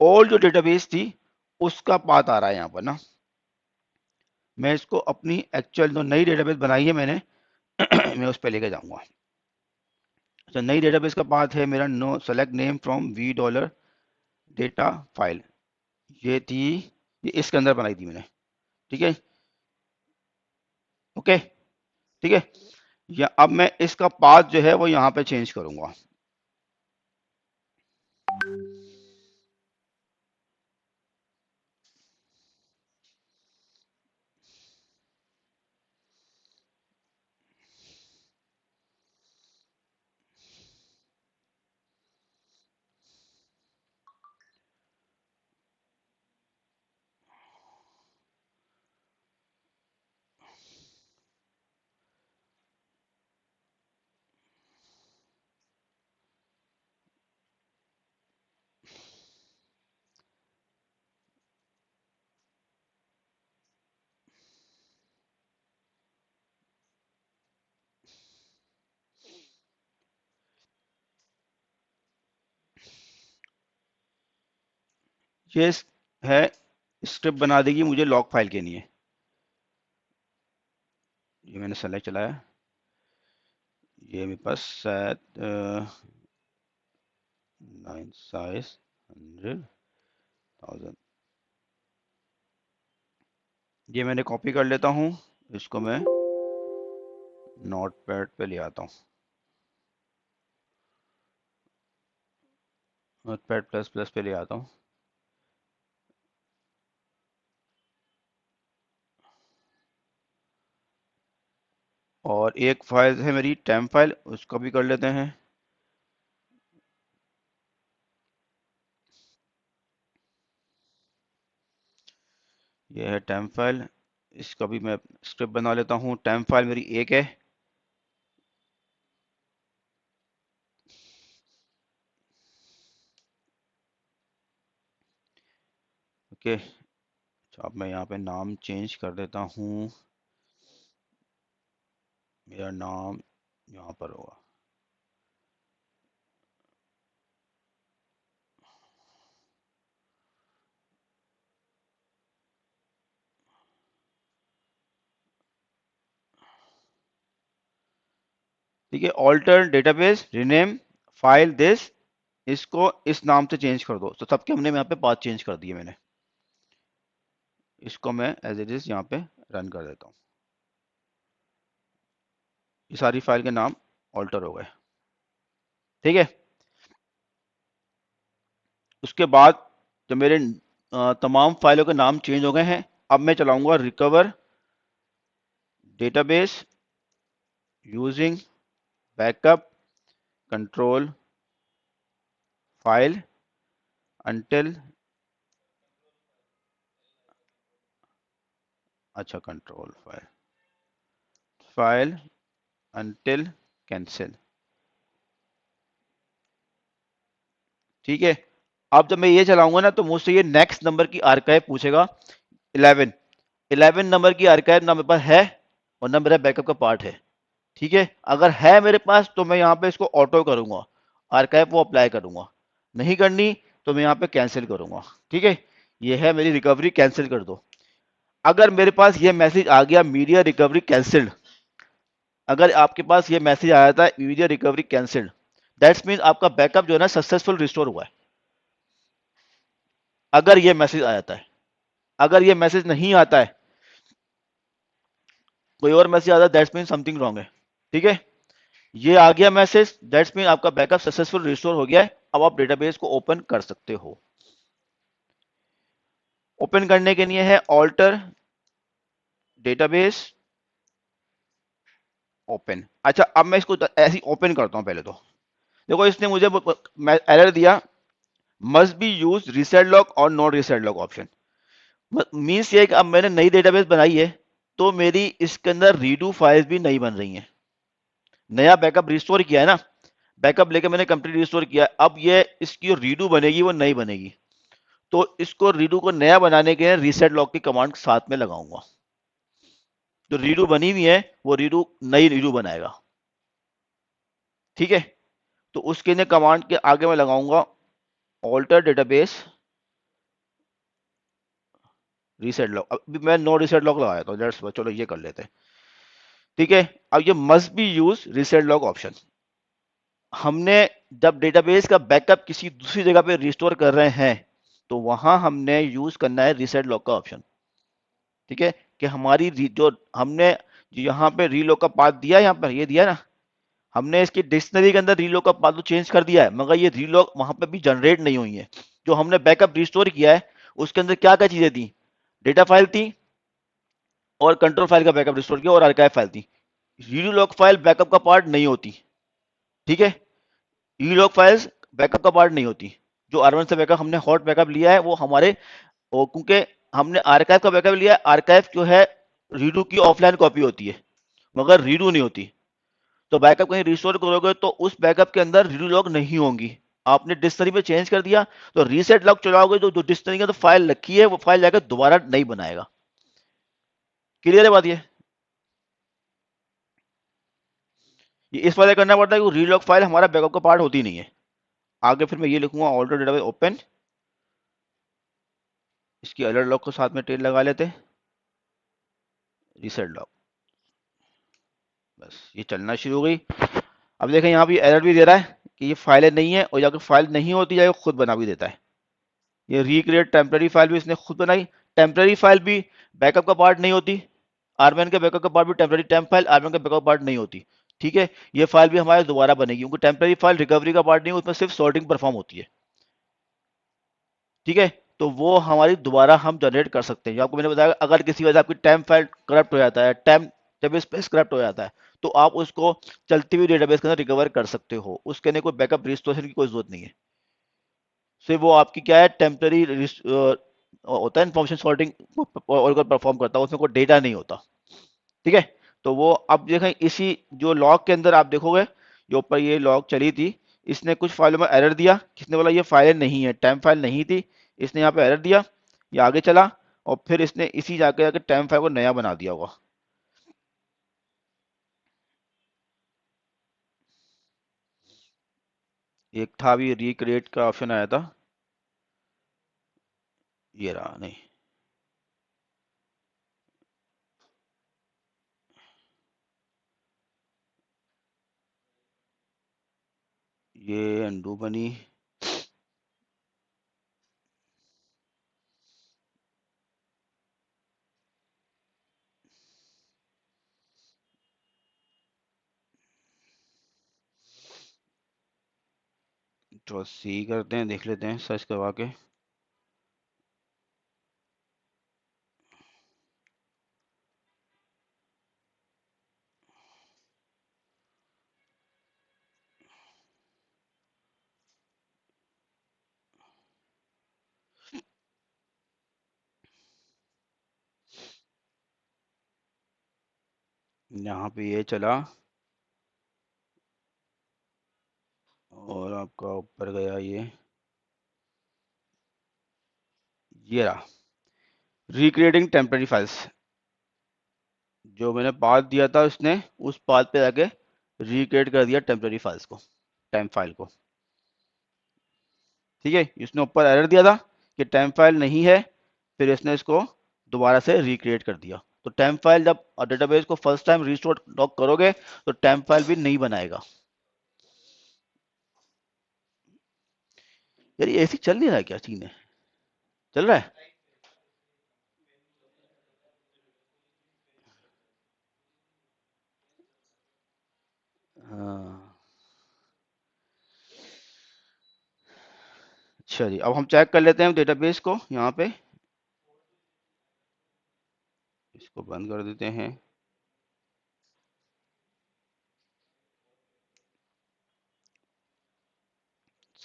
ओल्ड जो डेटाबेस थी उसका पाथ आ रहा है यहाँ पर ना। मैं इसको अपनी एक्चुअल जो नई डेटाबेस बनाई है मैंने मैं उस पर लेके जाऊंगा। तो नई डेटाबेस का पाथ है मेरा no select name from V dollar data file, ये थी, ये इसके अंदर बनाई थी मैंने। ठीक है, ओके, ठीक है। या अब मैं इसका पाथ जो है वो यहाँ पे चेंज करूंगा। ये है स्क्रिप्ट बना देगी मुझे लॉग फाइल के लिए। ये मैंने सेलेक्ट चलाया, ये मेरे पास शायद 9 साइज 100,000, ये मैंने कॉपी कर लेता हूँ, इसको मैं नोट पैड पे ले आता हूँ, नोट पैड प्लस प्लस पे ले आता हूँ। और एक फाइल है मेरी टेम्प फाइल, उसको भी कर लेते हैं। ये है टेम्प फाइल, इसका भी मैं स्क्रिप्ट बना लेता हूँ। टेम्प फाइल मेरी एक है। ओके, अब मैं यहाँ पे नाम चेंज कर देता हूँ। मेरा नाम यहाँ पर होगा। ठीक है, alter database rename file this, इसको इस नाम से चेंज कर दो। तो सबके हमने यहाँ पे पाथ चेंज कर दिए मैंने। इसको मैं एज इट इज यहाँ पे रन कर देता हूँ। ये सारी फाइल के नाम ऑल्टर हो गए। ठीक है, उसके बाद जब मेरे तमाम फाइलों के नाम चेंज हो गए हैं, अब मैं चलाऊंगा recover database using backup control file until, अच्छा control file file until cancel. ठीक है, अब जब मैं ये चलाऊंगा ना तो मुझसे ये नेक्स्ट नंबर की आर्काइव पूछेगा। 11 11 नंबर की आर्काइव ना मेरे पास है और ना मेरा बैकअप का पार्ट है। ठीक है, अगर है मेरे पास तो मैं यहाँ पे इसको ऑटो करूंगा, आर्काइव वो अप्लाई करूंगा। नहीं करनी तो मैं यहाँ पे कैंसिल करूंगा। ठीक है, ये है मेरी रिकवरी, कैंसिल कर दो। अगर मेरे पास ये मैसेज आ गया मीडिया रिकवरी कैंसिल्ड, अगर आपके पास ये मैसेज आया था media recovery cancelled, that's mean आपका बैकअप जो है ना सक्सेसफुल रिस्टोर हुआ है। अगर ये मैसेज आ जाता है, अगर ये मैसेज नहीं आता है, कोई और मैसेज आता है, दैट्स मीन समथिंग रॉन्ग है। ठीक है, ये आ गया मैसेज, दैट्स मीन आपका बैकअप सक्सेसफुल रिस्टोर हो गया है। अब आप डेटाबेस को ओपन कर सकते हो। ओपन करने के लिए है ऑल्टर डेटाबेस ओपन। अच्छा, अब मैं इसको ऐसी ओपन करता हूं। पहले तो देखो, इसने मुझे एरर दिया, must be use reset log और not reset log option. Means ये कि अब मैंने नई डेटाबेस बनाई है तो मेरी इसके अंदर रीडू फाइल्स भी नहीं बन रही हैं। नया बैकअप रिस्टोर किया है ना, बैकअप लेके मैंने कंप्लीट रिस्टोर किया है, अब ये इसकी रीडू बनेगी वो नहीं बनेगी। तो इसको रीडू को नया बनाने के लिए रीसेट लॉग की कमांड साथ में लगाऊंगा। जो रीडू बनी हुई है वो रीडू नई रीडू बनाएगा। ठीक है, तो उसके लिए कमांड के आगे मैं लगाऊंगा ऑल्टर डेटाबेस रीसेट लॉग। अभी मैं नो रीसेट लॉग लगाया था, लेट्स चलो ये कर लेते हैं। ठीक है, अब ये must be use reset log option. हमने जब डेटाबेस का बैकअप किसी दूसरी जगह पे रिस्टोर कर रहे हैं तो वहां हमने यूज करना है रीसेट लॉग का ऑप्शन। ठीक है, कि हमारी जो हमने जो यहाँ पे रीलॉग का पाथ दिया है, यहाँ पर ये दिया है ना, हमने इसकी डिक्शनरी के अंदर रीलॉग का पाथ तो चेंज कर दिया है, मगर ये रीलॉग वहां पे भी जनरेट नहीं हुई है। जो हमने बैकअप रिस्टोर किया है उसके अंदर क्या क्या चीजें थी, डेटा फाइल थी और कंट्रोल फाइल का बैकअप रिस्टोर किया और आर्काइव फाइल थी। रीलॉग फाइल बैकअप का पार्ट नहीं होती। ठीक है, रीलॉग फाइल्स बैकअप का पार्ट नहीं होती। जो आर वन से बैकअप हमने हॉट बैकअप लिया है वो हमारे, क्योंकि हमने आर्काइव का बैकअप लिया है, आर्काइव जो है रीडू की ऑफलाइन कॉपी होती है मगर रीडू नहीं होती। तो बैकअप कहीं रिस्टोर करोगे तो उस बैकअप के अंदर रीडू लॉग नहीं होंगी। आपने डिक्शनरी में चेंज कर दिया तो रीसेट लॉग चलाओगे तो जो डिक्शनरी का तो फाइल रखी है वो फाइल जाकर दोबारा नहीं बनाएगा। क्लियर है बात ये इस वजह करना पड़ता है कि रीलॉग फाइल हमारा बैकअप का पार्ट होती नहीं है। आगे फिर मैं ये लिखूंगा ऑल्टर डेटाबेस ओपन, इसकी अलर्ट लॉग को साथ में टेल लगा लेते, रीसेट लॉग, बस ये चलना शुरू हो गई। अब देखें यहाँ भी एरर भी दे रहा है कि ये फाइलें नहीं है और जाकर फाइल नहीं होती जाकर खुद बना भी देता है। ये रिक्रिएट टेम्पररी फाइल भी इसने खुद बनाई, टेम्पररी फाइल भी बैकअप का पार्ट नहीं होती। आरबीएन के बैकअप का पार्ट भी टेम्पररी टेम्प फाइल आरबीएन का बैकअप पार्ट नहीं होती। ठीक है, ये फाइल भी हमारे दोबारा बनेगी क्योंकि टेम्पररी फाइल रिकवरी का पार्ट नहीं, उसमें सिर्फ सॉर्टिंग परफॉर्म होती है। ठीक है, तो वो हमारी दोबारा हम जनरेट कर सकते हैं। जो आपको मैंने बताया, अगर किसी वजह से आपकी टेम्प फाइल करप्ट हो जाता है, टेम्प डेटाबेस पे स्क्रैप्ट हो जाता है, तो आप उसको चलती हुई डेटाबेस के अंदर रिकवर कर सकते हो, उसके लिए कोई बैकअप रिस्टोरेशन की कोई जरूरत नहीं है। सिर्फ वो आपकी क्या है, टेम्पररी होता है, इन्फॉर्मेशन सॉर्टिंग और परफॉर्म करता है, उसमें कोई डेटा नहीं होता। ठीक है, तो वो अब देखें इसी जो लॉग के अंदर आप देखोगे, जो ऊपर ये लॉग चली थी, इसने कुछ फाइलों में एरर दिया, किसने बोला ये फाइल नहीं है, टेम्प फाइल नहीं थी, इसने यहाँ पे एरर दिया, ये आगे चला, और फिर इसने इसी जाके जाके टेम्प फाइल को नया बना दिया होगा। एक था भी रिक्रिएट का ऑप्शन आया था, ये रहा नहीं, ये अंडू बनी, तो सी करते हैं, देख लेते हैं सर्च करवा के। यहाँ पे ये चला, और आपका ऊपर गया ये रहा रिक्रिएटिंग टेम्पररी फाइल्स, जो मैंने पाथ दिया था उसने उस पाथ पे जाके रिक्रिएट कर दिया टेम्पररी फाइल्स को, टेम्प फाइल को। ठीक है, इसने ऊपर एरर दिया था कि टेम्प फाइल नहीं है, फिर इसने इसको दोबारा से रिक्रिएट कर दिया। तो टेम्प फाइल जब डेटाबेस को फर्स्ट टाइम रिस्टोर डॉक करोगे तो टेम्प फाइल भी नहीं बनाएगा। यार ये ऐसी चल नहीं रहा है, क्या चीज है, चल रहा है? हाँ, अच्छा जी, अब हम चेक कर लेते हैं डेटाबेस को, यहाँ पे इसको बंद कर देते हैं।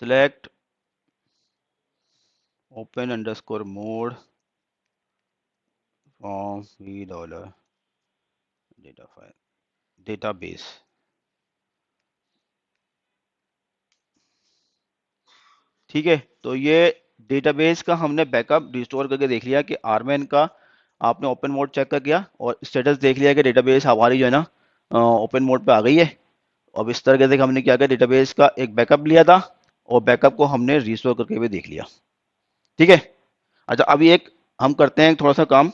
Select open underscore mode from V dollar data file database. ठीक है, तो ये डेटाबेस का हमने बैकअप रिस्टोर करके देख लिया कि आरमैन का आपने ओपन मोड चेक कर किया और स्टेटस देख लिया कि डेटाबेस हमारी जो है ना ओपन मोड पे आ गई है। अब इस तरह से हमने क्या किया, डेटाबेस का एक बैकअप लिया था और बैकअप को हमने रिस्टोर करके भी देख लिया। ठीक है, अच्छा अभी एक हम करते हैं थोड़ा सा काम,